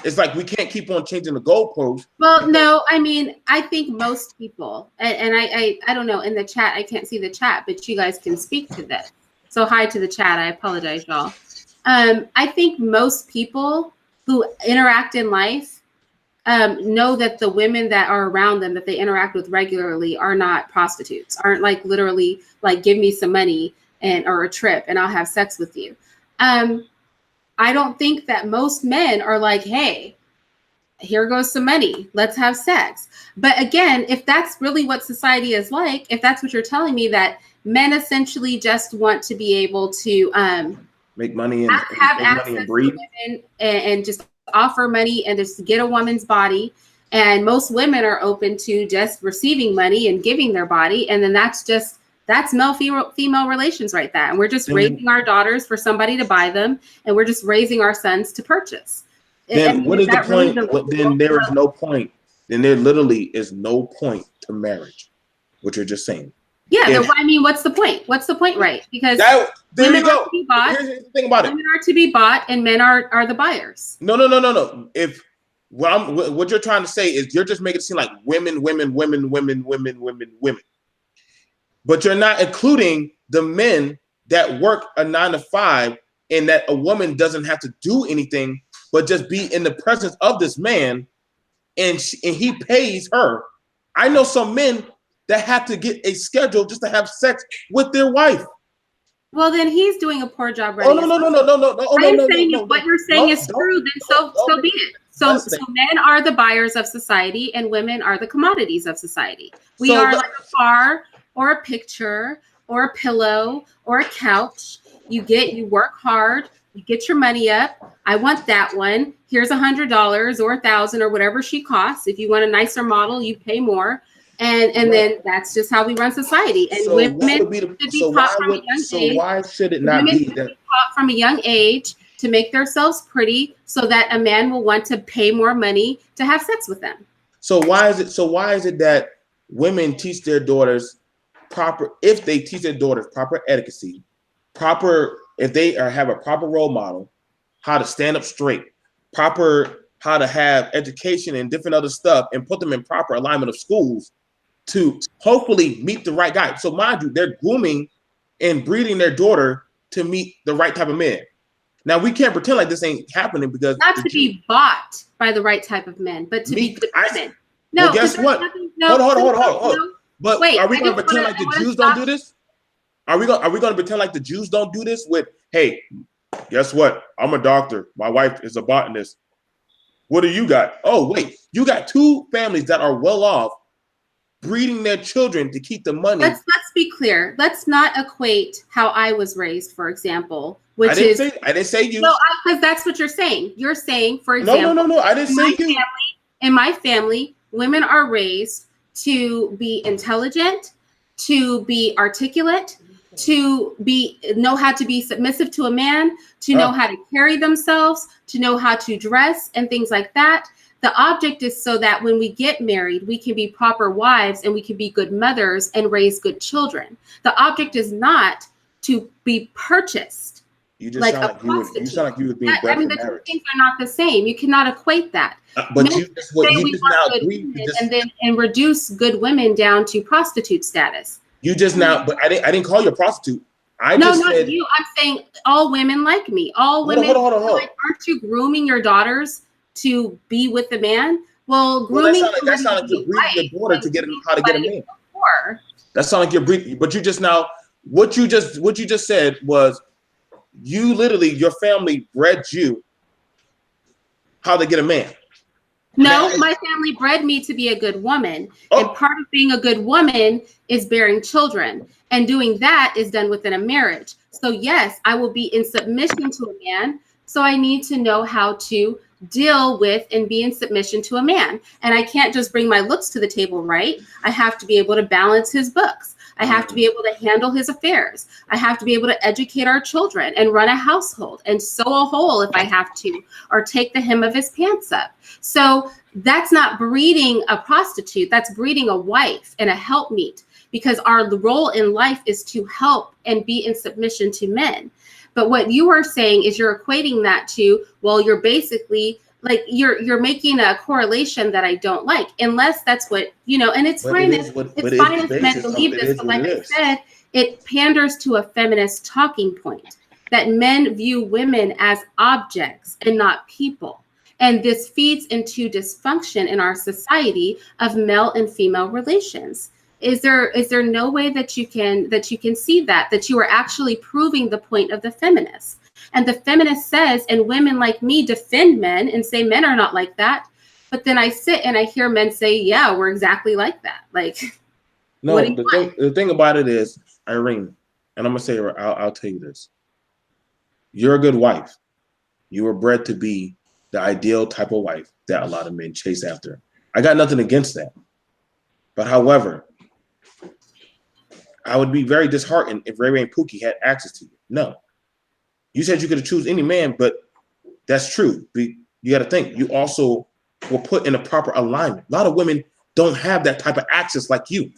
It's like we can't keep on changing the goalposts. Well, no, I mean, I think most people, and I don't know, in the chat, I can't see the chat, but you guys can speak to this. So hi to the chat. I apologize, y'all. I think most people who interact in life know that the women that are around them that they interact with regularly are not prostitutes, aren't like literally like, give me some money or a trip and I'll have sex with you. I don't think that most men are like, hey, here goes some money, let's have sex. But again, if that's really what society is like, if that's what you're telling me, that men essentially just want to be able to make money and have access to women and just offer money and just get a woman's body, and most women are open to just receiving money and giving their body, and then that's just That's male-female relations right there. And we're just raising our daughters for somebody to buy them, and we're just raising our sons to purchase. Then what is the point? Then there is no point. Then there literally is no point to marriage. What you're just saying. Yeah, I mean, what's the point? What's the point, right? Because women are to be bought. Here's the thing about it. Women are to be bought, and men are the buyers. No. If what you're trying to say is you're just making it seem like women. But you're not including the men that work a 9 to 5 and that a woman doesn't have to do anything but just be in the presence of this man and he pays her. I know some men that have to get a schedule just to have sex with their wife. Well, then he's doing a poor job. Oh, no. I'm saying if what you're saying is true, then so be it. So men are the buyers of society and women are the commodities of society. We are like a car or a picture or a pillow or a couch. You work hard, you get your money up. I want that one. Here's $100 or $1,000 or whatever she costs. If you want a nicer model, you pay more. And then that's just how we run society. And women should be taught from a young age. Why should it not be that? Taught from a young age to make themselves pretty so that a man will want to pay more money to have sex with them. So why is it that women teach their daughters if they teach their daughters proper etiquette, if they have a proper role model, how to stand up straight, how to have education and different other stuff, and put them in proper alignment of schools to hopefully meet the right guy. So mind you, they're grooming and breeding their daughter to meet the right type of man. Now we can't pretend like this ain't happening because not to be bought by the right type of men, but to be good women. No, well, guess what? Hold on. But wait, are we going to pretend like the Jews don't do this? Are we going to pretend like the Jews don't do this with, hey, guess what? I'm a doctor. My wife is a botanist. What do you got? Oh, wait, you got two families that are well off breeding their children to keep the money. Let's be clear. Let's not equate how I was raised, for example, I didn't say you. No, because that's what you're saying. You're saying, for example, no. I didn't say you. In my family, women are raised to be intelligent, to be articulate, to know how to be submissive to a man, to know how to carry themselves, to know how to dress and things like that. The object is so that when we get married, we can be proper wives and we can be good mothers and raise good children. The object is not to be purchased. You just like sound you sound like you were being bred for the marriage. two things are not the same. You cannot equate that. But you just now agreed and reduce good women down to prostitute status. You just now, but I didn't call you a prostitute. I just said you. I'm saying all women like me. All women. Hold on. Like, aren't you grooming your daughters to be with the man? Well, grooming. That sounds like you're breeding your daughter to get how to get a man. That sounds like you're breeding. But you just now, what you just said was, you literally, your family bred you how to get a man. No, my family bred me to be a good woman. And part of being a good woman is bearing children. And doing that is done within a marriage. So yes, I will be in submission to a man. So I need to know how to deal with and be in submission to a man. And I can't just bring my looks to the table, right? I have to be able to balance his books. I have to be able to handle his affairs. I have to be able to educate our children and run a household and sew a hole if I have to, or take the hem of his pants up. So that's not breeding a prostitute. That's breeding a wife and a helpmeet, because our role in life is to help and be in submission to men. But what you are saying is you're equating that to, well, you're basically like you're making a correlation that I don't like, unless that's what, and it's fine. It's fine if men believe this, but like I said, it panders to a feminist talking point that men view women as objects and not people. And this feeds into dysfunction in our society of male and female relations. Is there no way that you can see that you are actually proving the point of the feminist? And the feminist says, and women like me defend men and say men are not like that. But then I sit and I hear men say, yeah, we're exactly like that. Like, no, the thing about it is, Irene, and I'm gonna say, I'll tell you this. You're a good wife. You were bred to be the ideal type of wife that a lot of men chase after. I got nothing against that. But however, I would be very disheartened if Ray Ray and Pookie had access to you. No. You said you could have choose any man, but that's true. You got to think. You also were put in a proper alignment. A lot of women don't have that type of access like you.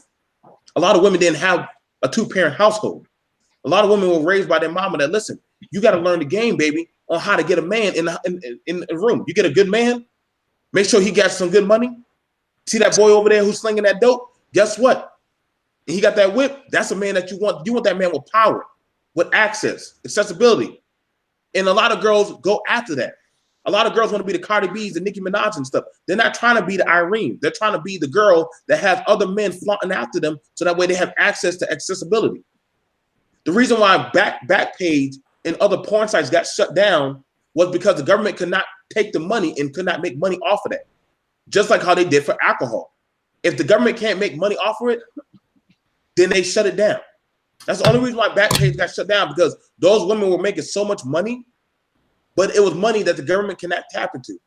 A lot of women didn't have a 2-parent household. A lot of women were raised by their mama that, listen, you got to learn the game, baby, on how to get a man in the room. You get a good man, make sure he got some good money. See that boy over there who's slinging that dope? Guess what? He got that whip. That's a man that you want. You want that man with power, with access, accessibility. And a lot of girls go after that. A lot of girls want to be the Cardi B's, the Nicki Minaj and stuff. They're not trying to be the Irene. They're trying to be the girl that has other men flaunting after them so that way they have access to accessibility. The reason why Backpage and other porn sites got shut down was because the government could not take the money and could not make money off of that. Just like how they did for alcohol. If the government can't make money off of it, then they shut it down. That's the only reason why Backpage got shut down, because those women were making so much money, but it was money that the government cannot tap into.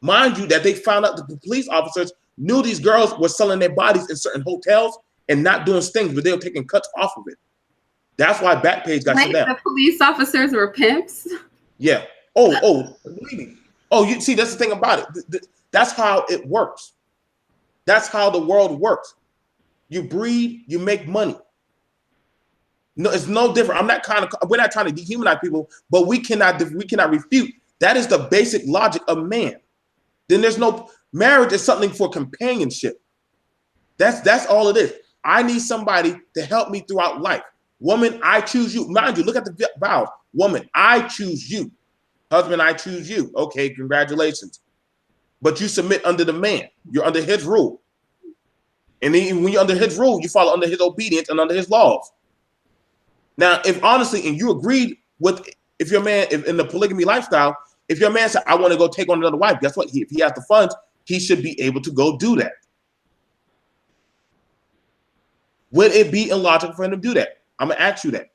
Mind you, that they found out that the police officers knew these girls were selling their bodies in certain hotels and not doing stings, but they were taking cuts off of it. That's why Backpage got shut down. The police officers were pimps? Yeah. Oh, believe me. Oh, you see, that's the thing about it. That's how it works. That's how the world works. You breed, you make money. No, it's no different. We're not trying to dehumanize people, but we cannot refute. That is the basic logic of man. Then there's no marriage is something for companionship. That's all it is. I need somebody to help me throughout life. Woman, I choose you. Mind you, look at the vows. Woman, I choose you. Husband, I choose you. Okay, congratulations. But you submit under the man. You're under his rule. And then when you're under his rule, you follow under his obedience and under his laws. Now, if honestly, and you agreed with, if your man, if in the polygamy lifestyle, if your man said, I want to go take on another wife, guess what? If he has the funds, he should be able to go do that. Would it be illogical for him to do that? I'm going to ask you that.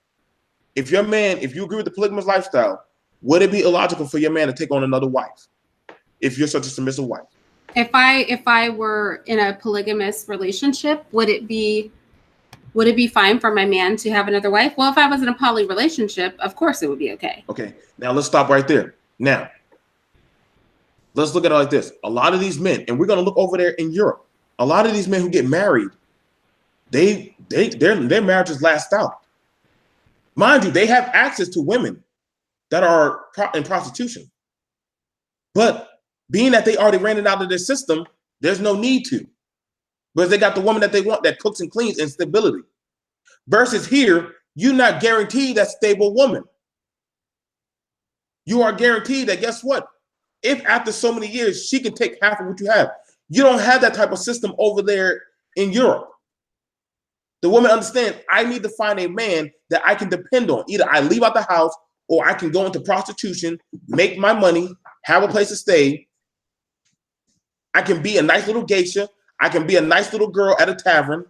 If your man, if you agree with the polygamous lifestyle, would it be illogical for your man to take on another wife if you're such a submissive wife? If I were in a polygamous relationship, would it be fine for my man to have another wife? Well, if I was in a poly relationship, of course it would be okay. Okay. Now let's stop right there. Now, let's look at it like this. A lot of these men, and we're going to look over there in Europe, a lot of these men who get married, their marriages last out. Mind you, they have access to women that are in prostitution. But being that they already ran it out of their system, there's no need to. Because they got the woman that they want that cooks and cleans and stability. Versus here, you're not guaranteed that stable woman. You are guaranteed that, guess what? If after so many years, she can take half of what you have. You don't have that type of system over there in Europe. The woman understands, I need to find a man that I can depend on. Either I leave out the house or I can go into prostitution, make my money, have a place to stay. I can be a nice little geisha. I can be a nice little girl at a tavern.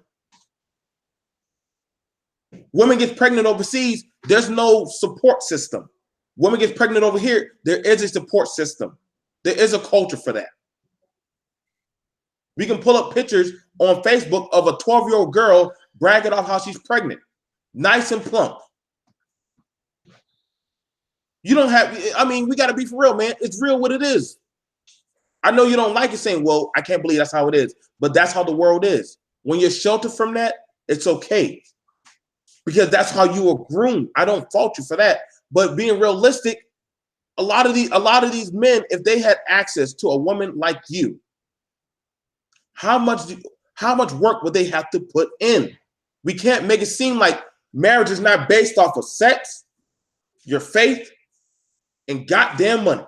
Women get pregnant overseas, there's no support system. Women get pregnant over here, there is a support system. There is a culture for that. We can pull up pictures on Facebook of a 12-year-old girl bragging off how she's pregnant. Nice and plump. You don't have, I mean, we got to be for real, man. It's real what it is. I know you don't like it saying, well, I can't believe that's how it is. But that's how the world is. When you're sheltered from that, it's okay. Because that's how you were groomed. I don't fault you for that. But being realistic, a lot of these men, if they had access to a woman like you, how much work would they have to put in? We can't make it seem like marriage is not based off of sex, your faith, and goddamn money.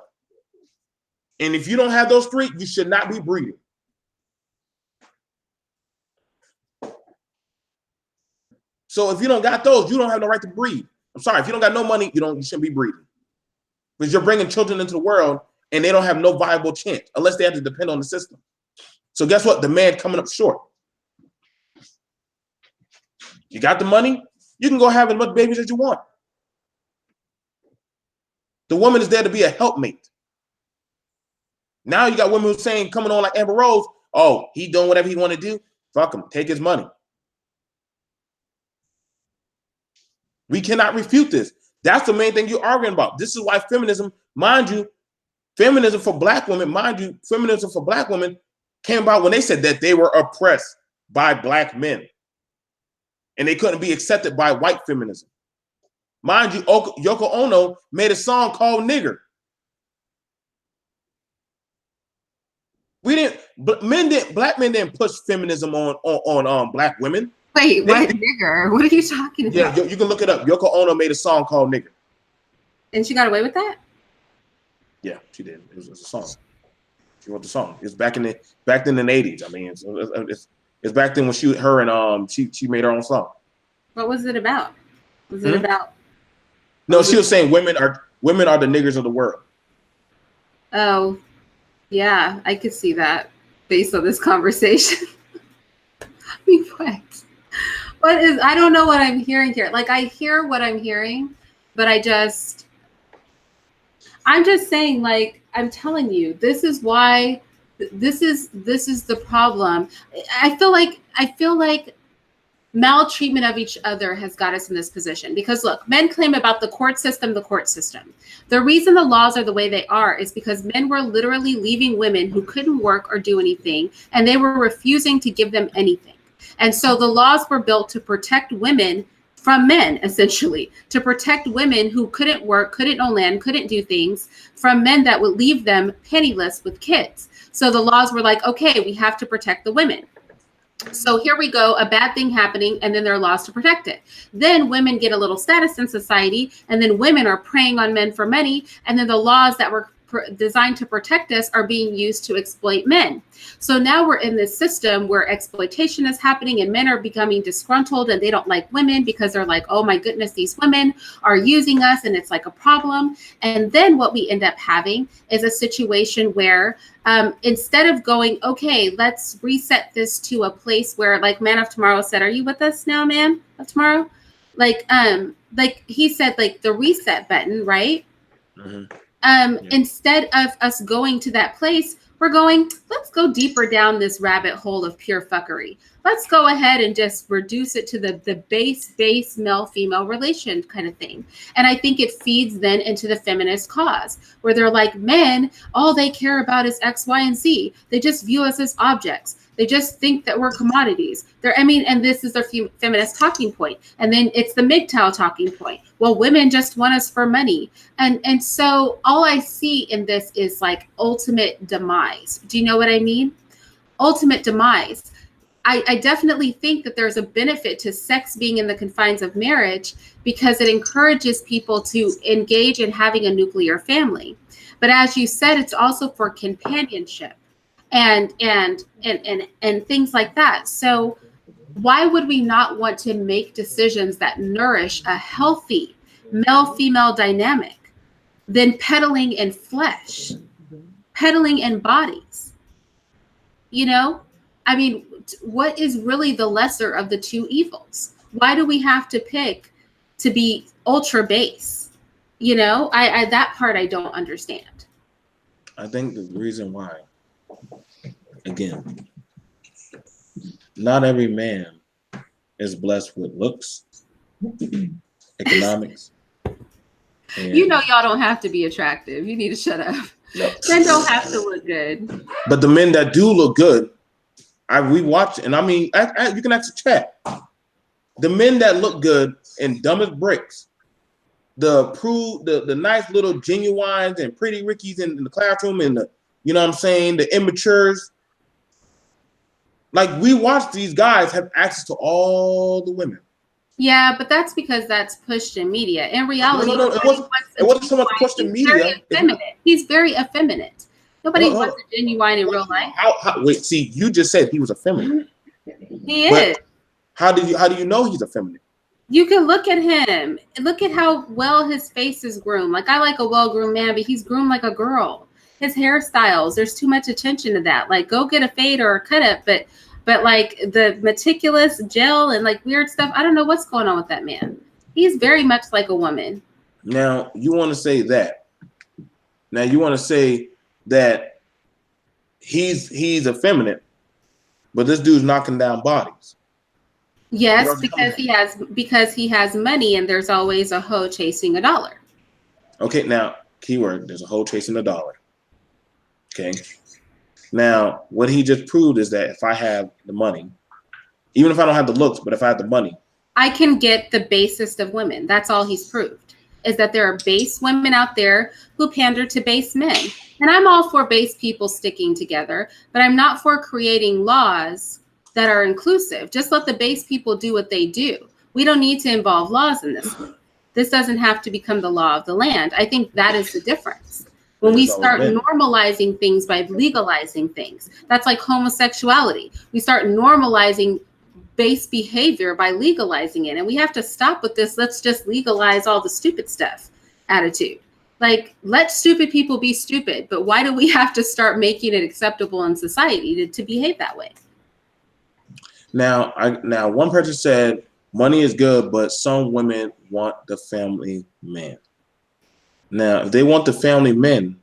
And if you don't have those three, you should not be breeding. So if you don't got those, you don't have no right to breed. I'm sorry, if you don't got no money, you shouldn't be breeding. Because you're bringing children into the world and they don't have no viable chance unless they have to depend on the system. So guess what? The man coming up short. You got the money, you can go have as much babies as you want. The woman is there to be a helpmate. Now you got women who are saying, coming on like Amber Rose, oh, he doing whatever he want to do. Fuck him, take his money. We cannot refute this. That's the main thing you're arguing about. This is why feminism, mind you, feminism for black women, mind you, feminism for black women came about when they said that they were oppressed by black men and they couldn't be accepted by white feminism. Mind you, Yoko Ono made a song called Nigger. Black men didn't push feminism on black women. Wait, what nigger? What are you talking about? Yeah, you can look it up. Yoko Ono made a song called Nigger. And she got away with that? Yeah, she did. It was a song. She wrote the song. It's back in the '80s. I mean, it's back then when she made her own song. What was it about? Was it about? No, she was saying women are the niggers of the world. Oh, yeah, I could see that based on this conversation. I mean, what is? I don't know what I'm hearing here. Like, I hear what I'm hearing, but I'm just saying, like, I'm telling you, this is why. This is the problem. I feel like maltreatment of each other has got us in this position because look, men claim about the court system. The reason the laws are the way they are is because men were literally leaving women who couldn't work or do anything, and they were refusing to give them anything. And so the laws were built to protect women from men, essentially, to protect women who couldn't work, couldn't own land, couldn't do things, from men that would leave them penniless with kids. So the laws were like, okay, we have to protect the women. So here we go, a bad thing happening, and then there are laws to protect it. Then women get a little status in society, and then women are preying on men for money, and then the laws that were designed to protect us are being used to exploit men. So now we're in this system where exploitation is happening and men are becoming disgruntled and they don't like women because they're like, oh my goodness, these women are using us and it's like a problem. And then what we end up having is a situation where instead of going, okay, let's reset this to a place where, like Man of Tomorrow said, are you with us now, Man of Tomorrow? Like he said, like the reset button, right? Mm-hmm. Instead of us going to that place, we're going, let's go deeper down this rabbit hole of pure fuckery. Let's go ahead and just reduce it to the base male-female relation kind of thing. And I think it feeds then into the feminist cause where they're like, men, all they care about is X, Y, and Z. They just view us as objects. They just think that we're commodities. And this is their feminist talking point. And then it's the MGTOW talking point. Well, women just want us for money. And so all I see in this is like ultimate demise. Do you know what I mean? Ultimate demise. I definitely think that there's a benefit to sex being in the confines of marriage because it encourages people to engage in having a nuclear family. But as you said, it's also for companionship. And things like that. So why would we not want to make decisions that nourish a healthy male-female dynamic than peddling in flesh, peddling in bodies? You know, I mean, what is really the lesser of the two evils? Why do we have to pick to be ultra base? You know, I that part I don't understand. I think the reason why, again, not every man is blessed with looks, economics. You know, y'all don't have to be attractive. You need to shut up. No. Men don't have to look good. But the men that do look good, we watch, and I mean, you can actually chat. The men that look good and dumb as bricks, the nice little genuines and pretty Rickies in the classroom, and you know what I'm saying, the immatures. Like, we watch these guys have access to all the women. Yeah, but that's because that's pushed in media. In reality, no, it wasn't so much pushed in media. He's very effeminate. Nobody wants a genuine in real life. Wait, see, you just said he was effeminate. He is. How do you know he's effeminate? You can look at him. Look at how well his face is groomed. Like, I like a well-groomed man, but he's groomed like a girl. His hairstyles, there's too much attention to that. Like, go get a fade or a cut up, but like the meticulous gel and like weird stuff, I don't know what's going on with that man. He's very much like a woman. Now, you want to say that. Now, you want to say that he's effeminate, but this dude's knocking down bodies. Yes, because he has money, and there's always a hoe chasing a dollar. Okay, now keyword: there's a hoe chasing a dollar. Okay. Now, what he just proved is that if I have the money, even if I don't have the looks, but if I have the money, I can get the basest of women. That's all he's proved, is that there are base women out there who pander to base men. And I'm all for base people sticking together, but I'm not for creating laws that are inclusive. Just let the base people do what they do. We don't need to involve laws in this. This doesn't have to become the law of the land. I think that is the difference. When we start normalizing things by legalizing things, that's like homosexuality. We start normalizing base behavior by legalizing it. And we have to stop with this, let's just legalize all the stupid stuff attitude. Like, let stupid people be stupid. But why do we have to start making it acceptable in society to behave that way? Now, one person said money is good, but some women want the family man. Now, if they want the family men,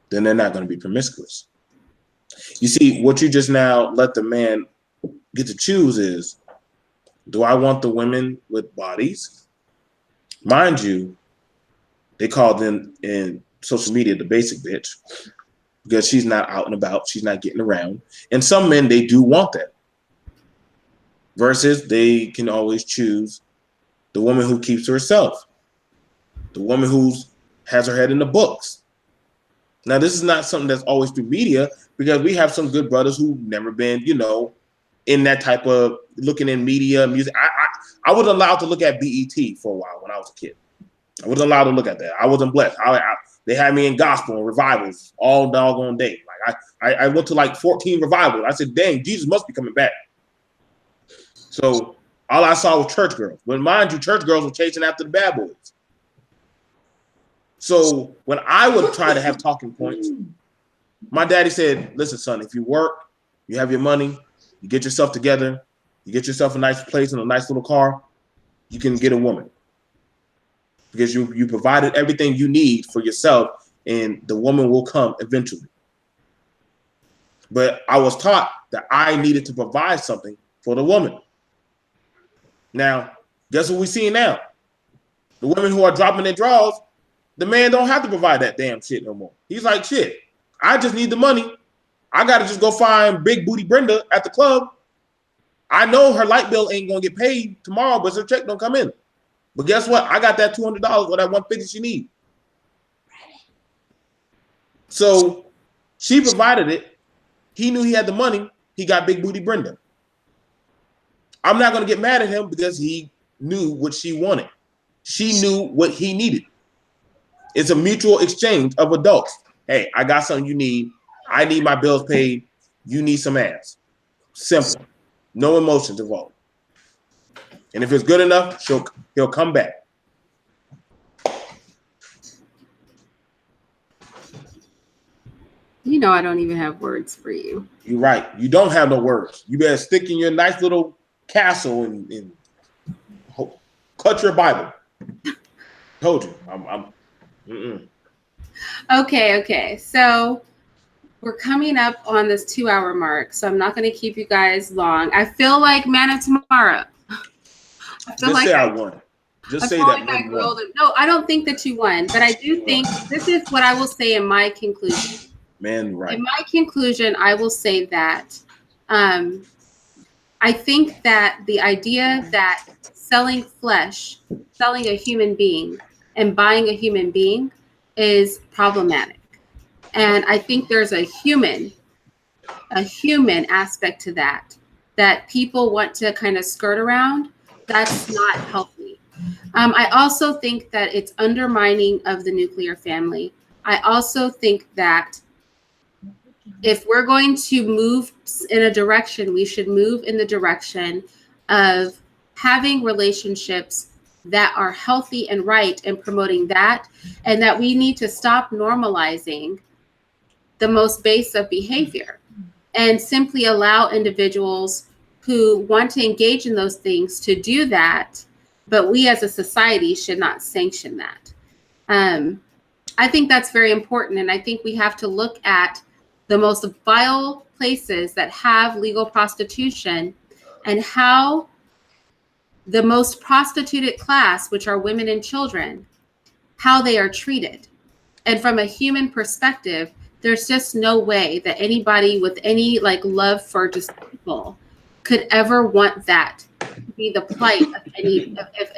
then they're not going to be promiscuous. You see, what you just now let the man get to choose is, do I want the women with bodies? Mind you, they call them in social media the basic bitch because she's not out and about. She's not getting around. And some men, they do want that. Versus they can always choose the woman who keeps to herself, the woman who has her head in the books. Now, this is not something that's always through media because we have some good brothers who've never been, in that type of looking in media, music. I was allowed to look at BET for a while when I was a kid. I wasn't allowed to look at that. I wasn't blessed. They had me in gospel and revivals all doggone day. Like I went to like 14 revivals. I said, dang, Jesus must be coming back. So all I saw was church girls. But mind you, church girls were chasing after the bad boys. So when I would try to have talking points, my daddy said, listen, son, if you work, you have your money, you get yourself together, you get yourself a nice place and a nice little car, you can get a woman. Because you provided everything you need for yourself, and the woman will come eventually. But I was taught that I needed to provide something for the woman. Now, guess what we see now? The women who are dropping their drawers, the man don't have to provide that damn shit no more. He's like, shit, I just need the money. I got to just go find Big Booty Brenda at the club. I know her light bill ain't going to get paid tomorrow, but her check don't come in. But guess what? I got that $200 or that $150 she need. So she provided it. He knew he had the money. He got Big Booty Brenda. I'm not going to get mad at him because he knew what she wanted. She knew what he needed. It's a mutual exchange of adults. Hey, I got something you need. I need my bills paid. You need some ass. Simple. No emotions involved. And if it's good enough, he'll come back. You know I don't even have words for you. You're right. You don't have no words. You better stick in your nice little castle and cut your Bible. Told you. Okay. So we're coming up on this 2-hour mark, so I'm not going to keep you guys long. I feel like Man of Tomorrow. Just say I won. Just say that man won. No, I don't think that you won, but I do think this is what I will say in my conclusion. Man, right. In my conclusion, I will say that I think that the idea that selling flesh, selling a human being, and buying a human being is problematic. And I think there's a human aspect to that people want to kind of skirt around. That's not healthy. I also think that it's undermining of the nuclear family. I also think that if we're going to move in a direction, we should move in the direction of having relationships that are healthy and right and promoting that, and that we need to stop normalizing the most base of behavior and simply allow individuals who want to engage in those things to do that, but we as a society should not sanction that. I think that's very important, and I think we have to look at the most vile places that have legal prostitution and how the most prostituted class, which are women and children, how they are treated. And from a human perspective, there's just no way that anybody with any like love for just people could ever want that to be the plight of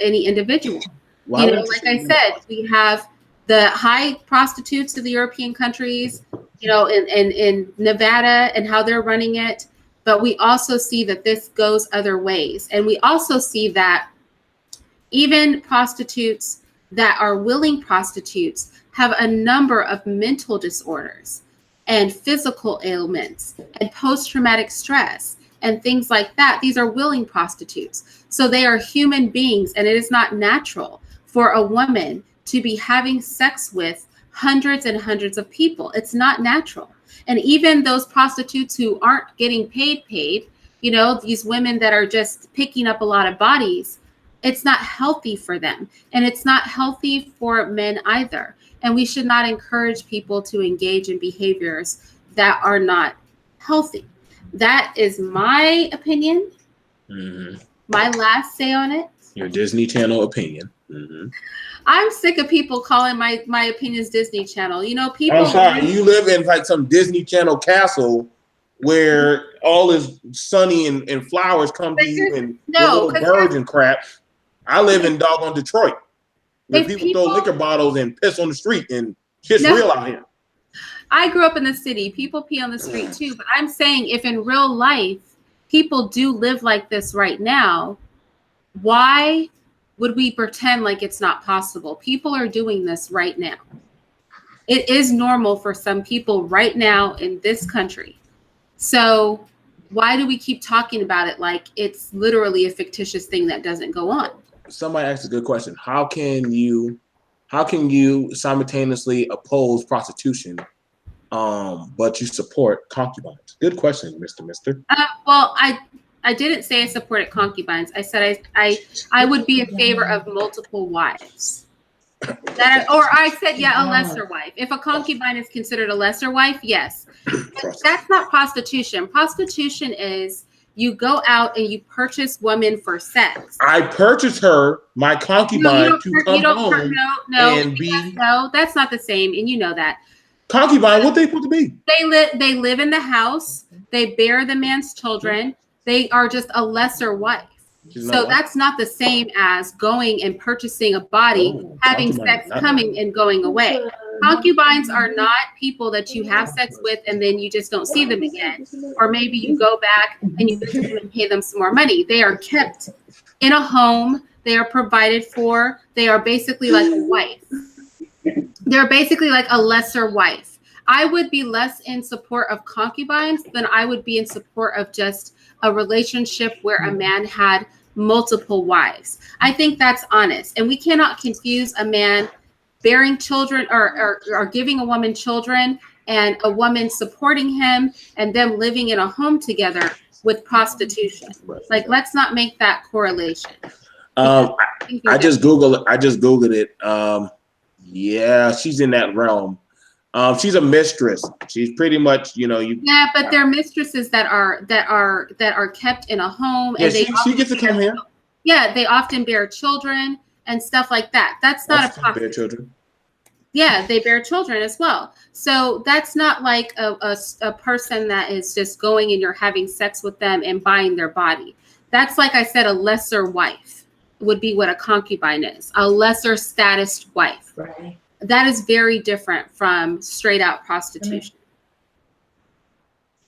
any individual. You know, like I said, we have the high prostitutes of the European countries, you know, in Nevada and how they're running it. But we also see that this goes other ways. And we also see that even prostitutes that are willing prostitutes have a number of mental disorders and physical ailments and post-traumatic stress and things like that. These are willing prostitutes. So they are human beings, and it is not natural for a woman to be having sex with hundreds and hundreds of people. It's not natural. And even those prostitutes who aren't getting paid, you know, these women that are just picking up a lot of bodies, it's not healthy for them. And it's not healthy for men either. And we should not encourage people to engage in behaviors that are not healthy. That is my opinion. Mm-hmm. My last say on it. Your Disney Channel opinion. Mm-hmm. I'm sick of people calling my opinions Disney Channel. You know, people. I'm sorry, you live in like some Disney Channel castle where all is sunny and flowers come to you and little birds and crap. I live in doggone Detroit, where people throw liquor bottles and piss on the street, and shit's real out here. I grew up in the city. People pee on the street too. But I'm saying, if in real life people do live like this right now, why would we pretend like it's not possible? People are doing this right now. It is normal for some people right now in this country. So why do we keep talking about it like it's literally a fictitious thing that doesn't go on? Somebody asked a good question. How can you simultaneously oppose prostitution, but you support concubines? Good question, Mister. Well, I didn't say I supported concubines. I said I would be in favor of multiple wives. I said, yeah, a lesser wife. If a concubine is considered a lesser wife, yes. But that's not prostitution. Prostitution is you go out and you purchase women for sex. I purchase her, my concubine, to come home and be. No, that's not the same, and you know that. Concubine, what they supposed to be? They live in the house. They bear the man's children. They are just a lesser wife. So that's not the same as going and purchasing a body, having sex, coming and going away. Concubines are not people that you have sex with and then you just don't see them again. Or maybe you go back and you pay them some more money. They are kept in a home. They are provided for. They are basically like a wife. They're basically like a lesser wife. I would be less in support of concubines than I would be in support of just a relationship where a man had multiple wives. I think that's honest. And we cannot confuse a man bearing children or giving a woman children and a woman supporting him and them living in a home together with prostitution. Like, let's not make that correlation. I just Googled it. Yeah, she's in that realm. She's a mistress. She's pretty much, Yeah, but they're mistresses that are kept in a home, yeah, and she gets to come here. Yeah, they often bear children and stuff like that. That's not a prostitute. Bear children. Yeah, they bear children as well. So that's not like a person that is just going and you're having sex with them and buying their body. That's, like I said, a lesser wife would be what a concubine is, a lesser status wife. Right. That is very different from straight out prostitution.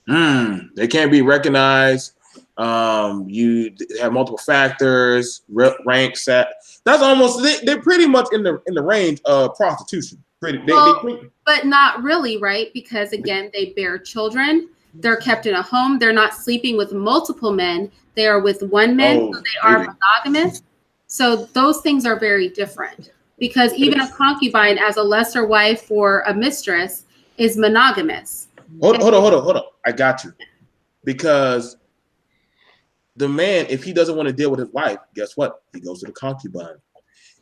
They can't be recognized. You have multiple factors, rank set. That's almost they're pretty much in the range of prostitution. But not really, right? Because again, they bear children. They're kept in a home. They're not sleeping with multiple men. They are with one man. So they are monogamous. So those things are very different. Because even a concubine as a lesser wife or a mistress is monogamous. Hold on. I got you. Because the man, if he doesn't want to deal with his wife, guess what? He goes to the concubine.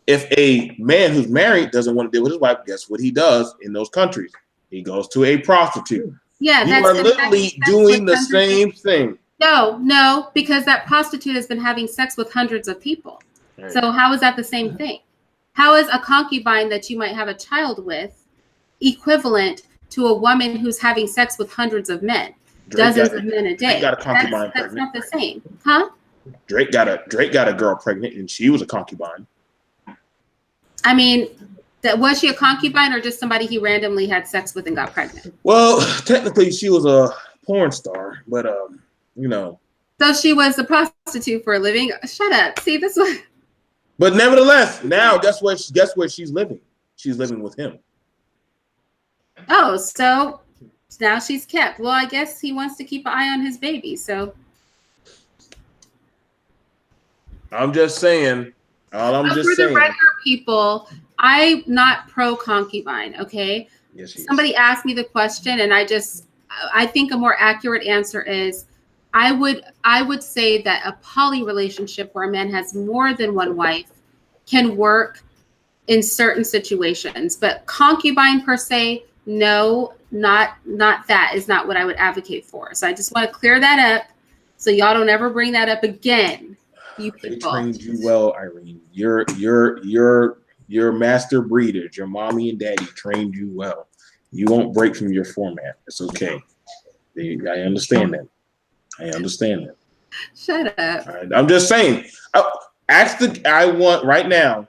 If a man who's married doesn't want to deal with his wife, guess what he does in those countries? He goes to a prostitute. Yeah, you are literally doing the same thing. No, because that prostitute has been having sex with hundreds of people. Right. So how is that the same thing? How is a concubine that you might have a child with equivalent to a woman who's having sex with hundreds of men, dozens of men a day? Drake got a concubine That's pregnant. not the same, huh? Drake got a girl pregnant, and she was a concubine. I mean, was she a concubine or just somebody he randomly had sex with and got pregnant? Well, technically, she was a porn star, but you know. So she was a prostitute for a living. Shut up. See, this one. But nevertheless, now guess where she's living? She's living with him. Oh, so now she's kept. Well, I guess he wants to keep an eye on his baby. So I'm just saying. I'm just for saying. the regular people, I'm not pro concubine. Okay. Yes, somebody asked me the question, and I think a more accurate answer is I would say that a poly relationship where a man has more than one wife can work in certain situations, but concubine per se, no, not that is not what I would advocate for. So I just want to clear that up so y'all don't ever bring that up again. You people. They trained you well, Irene. Your master breeders, your mommy and daddy trained you well. You won't break from your format. It's okay. I understand that. I understand that. Shut up. All right, I'm just saying. I want right now.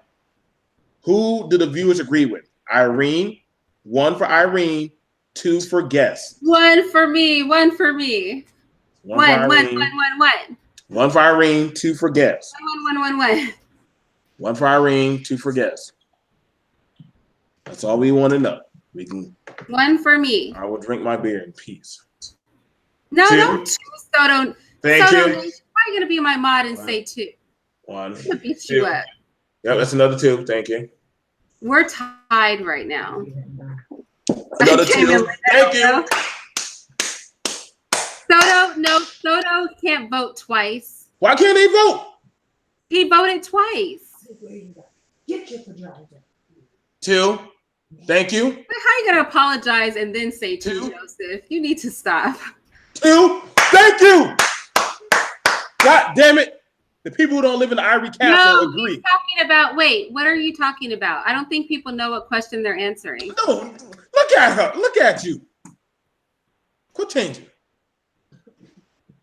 Who do the viewers agree with? Irene. 1 for Irene. 2 for guests. 1 for me. 1 for me. 1. 1 for Irene. 2 for guests. 1. 1 for Irene. 2 for guests. That's all we want to know. We can. 1 for me. I will drink my beer in peace. No, 2. don't choose. So don't. Thank you. How are you gonna be my mod and say 2? 1. I'm gonna beat you up. Yep, that's another 2. Thank you. We're tied right now. Another 2. Thank you. Soto can't vote twice. Why can't they vote? He voted twice. Get your pajamas. 2. Thank you. How are you gonna apologize and then say 2, 2. Joseph? You need to stop. 2. Thank you. God damn it. The people who don't live in the Ivory Castle agree. He's talking about, wait, what are you talking about? I don't think people know what question they're answering. No, look at her. Look at you. Quit changing.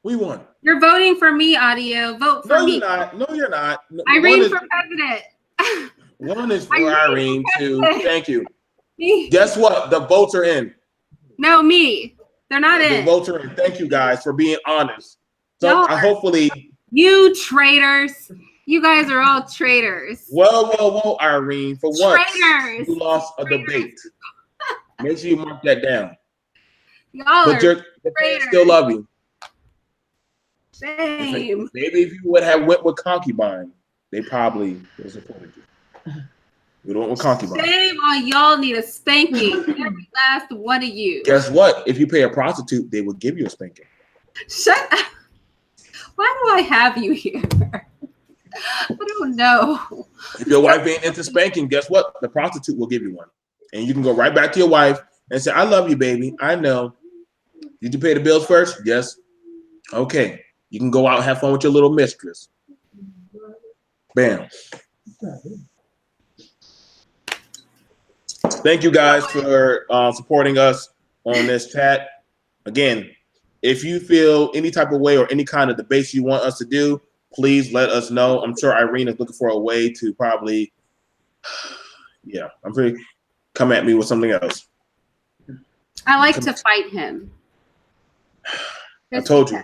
We won. You're voting for me, Audio. Vote for me. No, you're not. No, you're not. Irene for president. 1 is for Irene. 2. Thank you. Me. Guess what? The votes are in. No, me. They're not The in. votes are in. Thank you guys for being honest. So hopefully. You traitors. You guys are all traitors. Whoa, Irene. For once, Traitors. you lost a debate. Make sure you mark that down. Y'all But are they still love you. shame. Maybe if you would have went with concubine, they probably would have supported you. We don't with concubine. Shame on y'all need a spanking. Every last one of you. Guess what? If you pay a prostitute, they will give you a spanking. Shut up. Why do I have you here? I don't know. If your wife ain't into spanking, guess what? The prostitute will give you one. And you can go right back to your wife and say, I love you, baby. I know. Did you pay the bills first? Yes. Okay. You can go out and have fun with your little mistress. Bam. Thank you guys for supporting us on this chat. Again, if you feel any type of way or any kind of debates you want us to do, please let us know. I'm sure Irene is looking for a way to probably, come at me with something else. I like to fight him. I told you.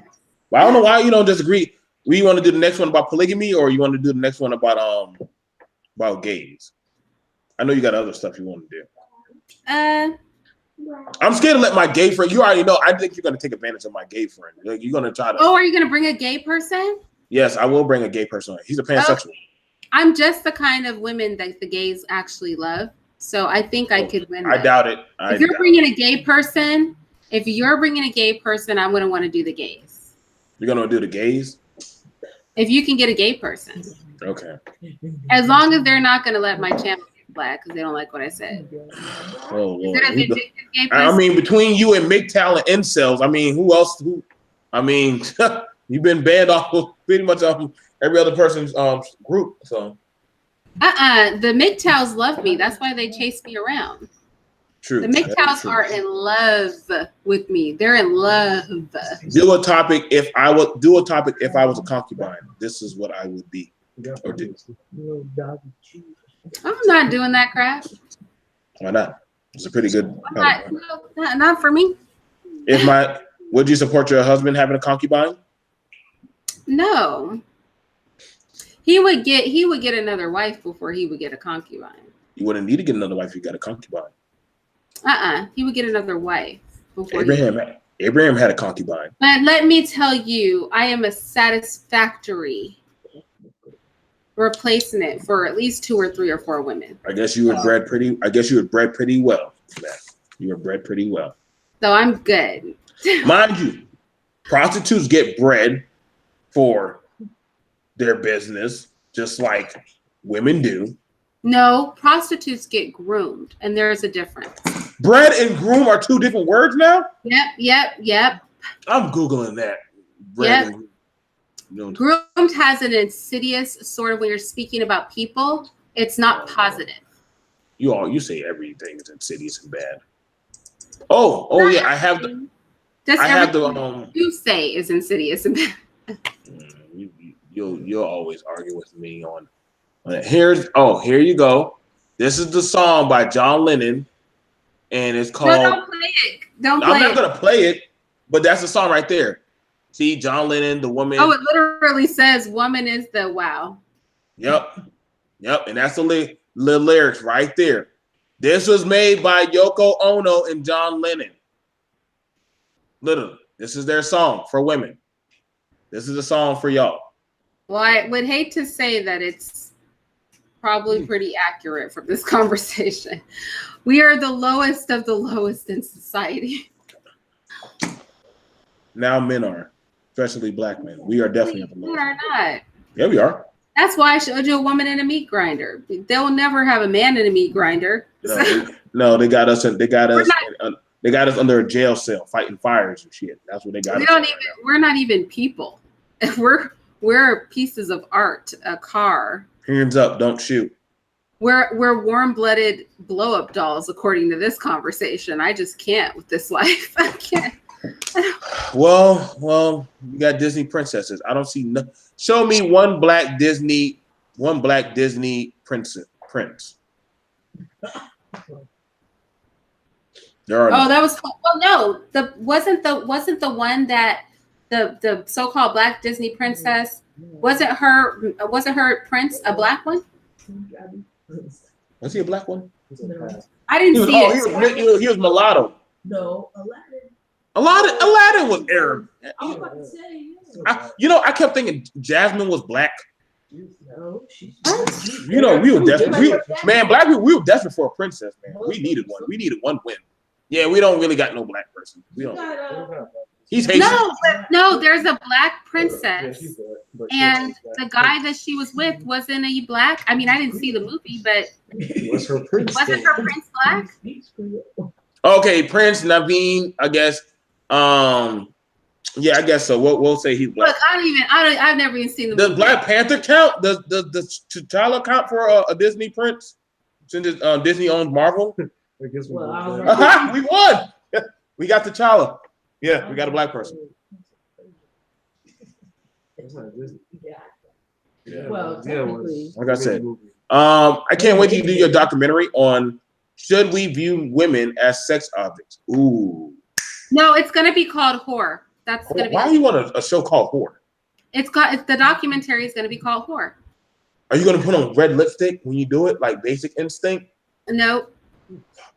Well, I don't know why you don't disagree. We want to do the next one about polygamy, or you want to do the next one about gays? I know you got other stuff you want to do. I'm scared to let my gay friend. You already know. I think you're going to take advantage of my gay friend. You're going to try to. Oh, are you going to bring a gay person? Yes, I will bring a gay person. He's a pansexual. Okay. I'm just the kind of women that the gays actually love, so I think I could win. I doubt it. If you're bringing a gay person, I'm going to want to do the gays. You're going to do the gays? If you can get a gay person. Okay. As long as they're not going to let my channel get flagged because they don't like what I said. Oh, Lord. Is it a vindictive gay person? I mean, between you and MGTOW and incels, I mean, who else? You've been banned off pretty much off every other person's group. So The MGTOWs love me. That's why they chase me around. true. The MGTOWs are in love with me. They're in love. Do a topic if I was a concubine. This is what I would be. Or do. I'm not doing that crap. Why not? It's a pretty good. Not for me. Would you support your husband having a concubine? No. He would get another wife before he would get a concubine. You wouldn't need to get another wife if you got a concubine. He would get another wife before Abraham had a concubine. But let me tell you, I am a satisfactory replacement for at least 2 or 3 or 4 women. I guess you were bred pretty well. You were bred pretty well. So I'm good. Mind you, prostitutes get bred for their business, just like women do. No, prostitutes get groomed, and there's a difference. Bred and groom are 2 different words now? Yep. I'm Googling that. Bred and groom. Groomed has an insidious sort of, when you're speaking about people, it's not positive. You say everything is insidious and bad. Oh yeah, I have the. You say is insidious and bad. You'll always argue with me on it. Here you go. This is the song by John Lennon, and it's called. No, don't play it. I'm not gonna play it, but that's the song right there. See, John Lennon, the woman. Oh, it literally says "woman is the wow." Yep, and that's the lyrics right there. This was made by Yoko Ono and John Lennon. Literally, this is their song for women. This is a song for y'all. Well, I would hate to say that it's probably pretty accurate from this conversation. We are the lowest of the lowest in society. Now men are, especially black men. We are definitely at the lowest. We are not. Yeah, we are. That's why I showed you a woman in a meat grinder. They'll never have a man in a meat grinder. No, they got us. They got us under a jail cell fighting fires and shit. That's what they got. We're not even people. We're pieces of art, a car. Hands up, don't shoot. We're warm-blooded blow-up dolls, according to this conversation. I just can't with this life. I can't. Well, you got Disney princesses. I don't see no. Show me one black Disney prince. There are. Oh, that was no. Wasn't the one that the so-called black Disney princess wasn't her prince a black one? Was he a black one? I didn't see it. He was mulatto. No, Aladdin was Arab. I was about to say, I kept thinking Jasmine was black. no, she's. We were desperate. Black people, we were desperate for a princess, man. We needed one. We needed one win. Yeah, we don't really got no black person. We don't. He's Haitian. No, there's a black princess, and the guy that she was with wasn't a black. I mean, I didn't see the movie, but Was her prince? wasn't her prince black? Okay, Prince Naveen, I guess. Yeah, I guess so. We'll say he's black. Look, I've never even seen the Does movie. Black Panther count? Does T'Challa count for a Disney prince? Since Disney owns Marvel, I guess we Well, won I that. we won. We got T'Challa. Yeah, we got a black person. That's not Disney. Yeah. Well, Yeah, it was. technically. Like I said, Movie. I can't wait till you do your documentary on should we view women as sex objects. Ooh. No, it's gonna be called Whore. That's gonna be. Why do you want a show called Whore? It's the documentary is gonna be called Whore. Are you gonna put on red lipstick when you do it, like Basic Instinct? No,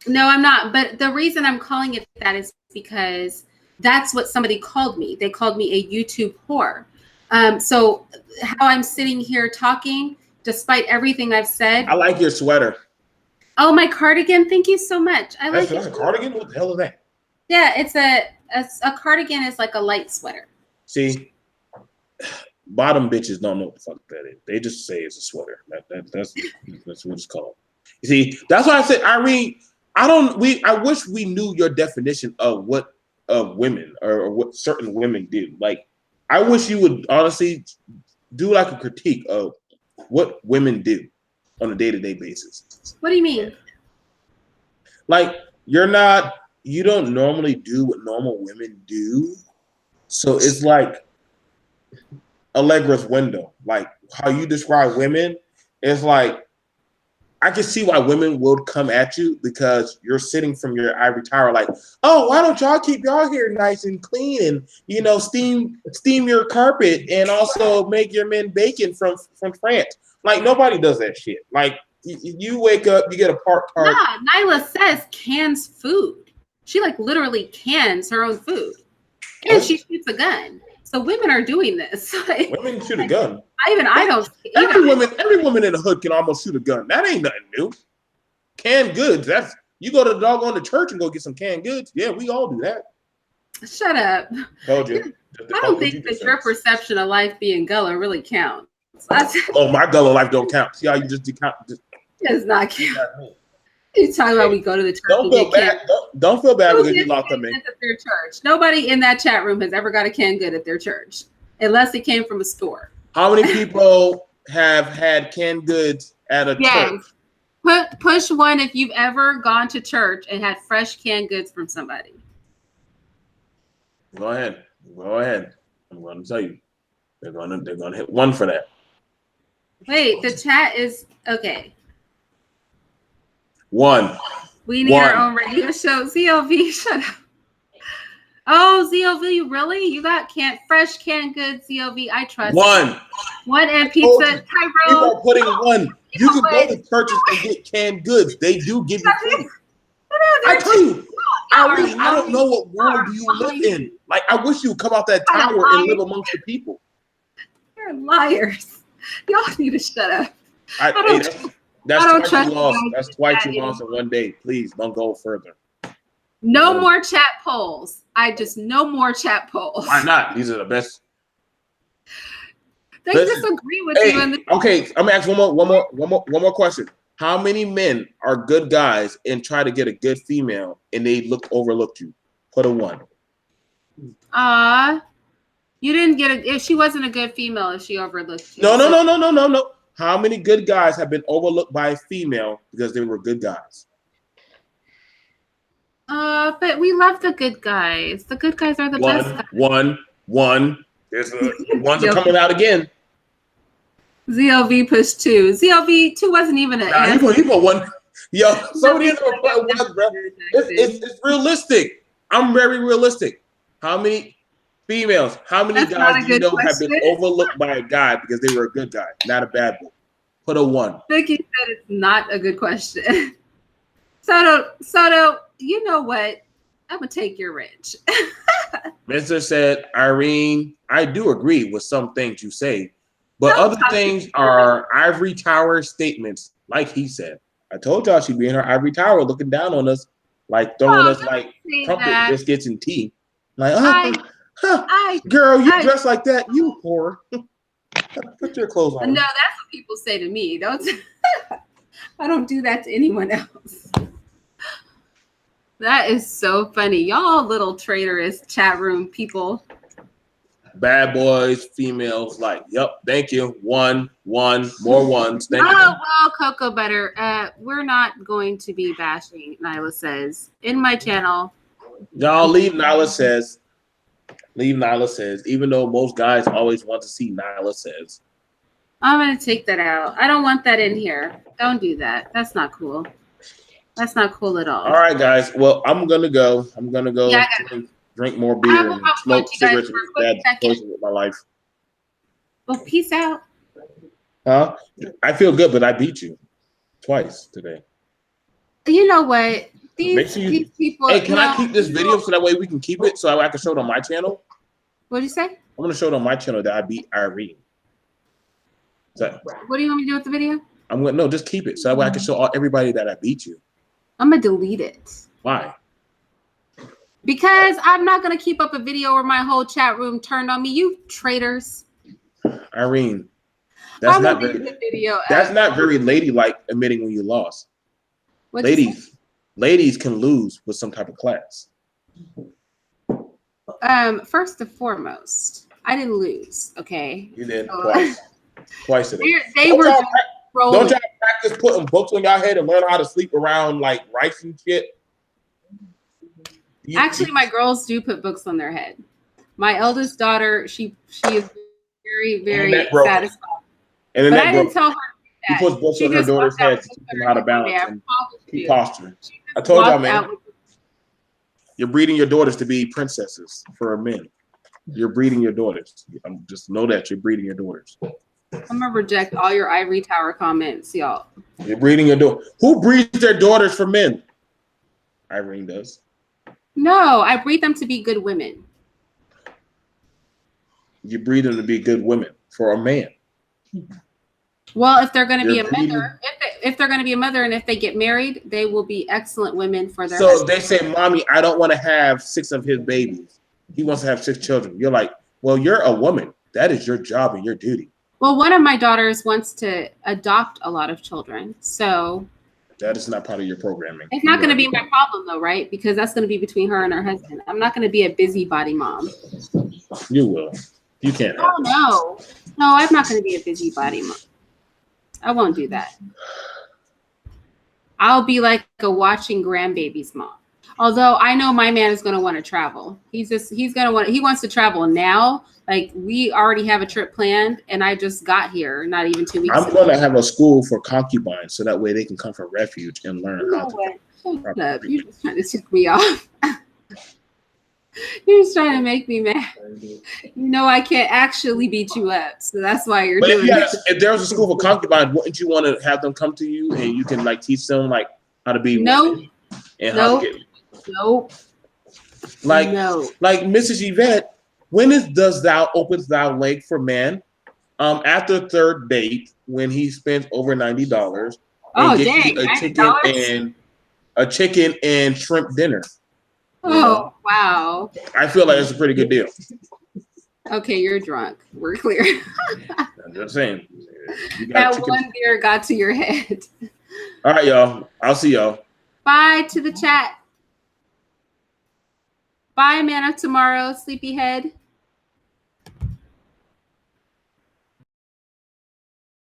I'm not. But the reason I'm calling it that is because that's what somebody called me. They called me a YouTube whore. So how I'm sitting here talking, despite everything I've said. I like your sweater. Oh, my cardigan. Thank you so much. I like That's it. a cardigan? What the hell is that? Yeah, it's a cardigan is like a light sweater. See, bottom bitches don't know what the fuck that is. They just say it's a sweater. That's what it's called. You see, that's why I said, Irene, I wish we knew your definition of what women or what certain women do. Like, I wish you would honestly do like a critique of what women do on a day-to-day basis. What do you mean? Like you don't normally do what normal women do. So it's like Allegra's window. Like how you describe women, it's like I can see why women would come at you because you're sitting from your ivory tower like, oh, why don't y'all keep y'all hair nice and clean and steam your carpet and also make your men bacon from France. Like nobody does that shit. Like you wake up, you get a park car. Nah, Nyla says cans food. She like literally cans her own food. And she shoots a gun. So women are doing this. Women shoot a gun. Every Every woman in the hood can almost shoot a gun. That ain't nothing new. Canned goods. You go to the doggone the church and go get some canned goods. Yeah, we all do that. Shut up. Told you. I don't think that your perception of life being gullah really counts. Oh, my gullah life don't count. See how you just decount? Does not count. You talking about we go to the church? Don't feel bad. Don't feel bad because you lost them. At their church. Nobody in that chat room has ever got a canned good at their church, unless it came from a store. How many people have had canned goods at a church? Push one if you've ever gone to church and had fresh canned goods from somebody. Go ahead. I'm going to tell you, they're going to hit one for that. Wait, the chat is okay. One. We need our own radio show. ZLV, shut up. Oh, ZLV, really? You got fresh canned goods, ZLV. I trust. One and pizza. Tyrone. People are putting one. You can go to churches and get canned goods. They do give you food. I tell you, I don't know what world you live in. Like, I wish you would come out that tower and live amongst the people. You're liars. Y'all need to shut up. That's twice you lost. That's twice you lost in one day. Please don't go further. No more chat polls. No more chat polls. Why not? These are the best. They disagree with you. Okay, I'm gonna ask one more question. How many men are good guys and try to get a good female and they overlooked you? Put a 1. You didn't get if she wasn't a good female if she overlooked you. No. How many good guys have been overlooked by a female because they were good guys? But we love the good guys. The good guys are the best guys. One. There's ones are coming out again. ZLV pushed 2. ZLV 2 wasn't even an answer. He put 1. Yo, somebody in the put 1, bro. It's realistic. I'm very realistic. How many females? How many guys do you know have been overlooked by a guy because they were a good guy, not a bad boy? Put a 1. Vicky said it's not a good question. Soto, you know what? I'm gonna take your wrench. Mr. said, Irene, I do agree with some things you say, but other things are ivory tower statements, like he said. I told y'all she'd be in her ivory tower looking down on us, like throwing us like crumpet biscuits and tea. Like, girl, you dress like that, you whore. Put your clothes on. No, that's what people say to me. I don't do that to anyone else. That is so funny. Y'all little traitorous chat room people. Bad boys, females, like, yep, thank you. One, more ones. Thank you. Well, Cocoa Butter, we're not going to be bashing Nyla Says in my channel. Y'all leave Nyla Says. Leave Nyla Says, even though most guys always want to see Nyla Says. I'm going to take that out. I don't want that in here. Don't do that. That's not cool. That's not cool at all. All right, guys. Well, I'm going to go. Drink more beer and smoke cigarettes with bad choices with my life. Well, peace out. Huh? I feel good, but I beat you twice today. You know what? These people. Hey, can I keep this video so that way we can keep it so I can show it on my channel? What did you say? I'm going to show it on my channel that I beat Irene. What do you want me to do with the video? Just keep it so that way I can show everybody that I beat you. I'm going to delete it. Why? Because I'm not going to keep up a video where my whole chat room turned on me. You traitors. Irene, that's not very ladylike admitting when you lost. Ladies can lose with some type of class. First and foremost, I didn't lose. Okay. You did So, twice. Twice today. They Don't were y'all just rolling. Don't y'all practice putting books on y'all head and learn how to sleep around like rice and shit? Actually, my girls do put books on their head. My eldest daughter, she is very, very that broke. satisfied. And then But that I broke. didn't tell her She that. puts books She on her just daughter's walked out head to with teach them her how to one day. balance I and promise keep you. posture. She I just told y'all, walked man, out with- you're breeding your daughters to be princesses for men. You're breeding your daughters. Just know that you're breeding your daughters. I'm gonna reject all your ivory tower comments, y'all. You're breeding your daughter. Who breeds their daughters for men? Irene does. No, I breed them to be good women. You breed them to be good women for a man. Well, if they're going to be You're a breeding- mother, if they're going to be a mother, and if they get married, they will be excellent women for their. So husband. they say, "Mommy, I don't want to have 6 of his babies. He wants to have 6 children." You're like, "Well, you're a woman. That is your job and your duty." Well, one of my daughters wants to adopt a lot of children, so That is not part of your programming. it's not going to be my problem, though, right? Because that's going to be between her and her husband. I'm not going to be a busybody mom. You will. You can't. Oh no, I'm not going to be a busybody mom. I won't do that. I'll be like a watching grandbabies mom. Although I know my man is going to want to travel. He wants to travel now. Like we already have a trip planned and I just got here not even 2 weeks I'm ago. going to have a school for concubines so that way they can come for refuge and learn You know how to. what? Shut up. You're just trying to tick me off. You're just trying to make me mad. You know I can't actually beat you up. So that's why you're But doing it. if there was a school for concubines, wouldn't you want to have them come to you and you can like teach them like how to be No. women and how to get Nope. like No. like Mrs. Yvette, when does thou opens thou leg for man? After third date when he spends over $90 Oh, gets dang. you $90? a chicken and shrimp dinner. Oh, wow. I feel like it's a pretty good deal. Okay, you're drunk. We're clear. I'm just saying. You got That chicken. one beer got to your head. All right, y'all. I'll see y'all. Bye to the chat. Bye, man of tomorrow, sleepyhead.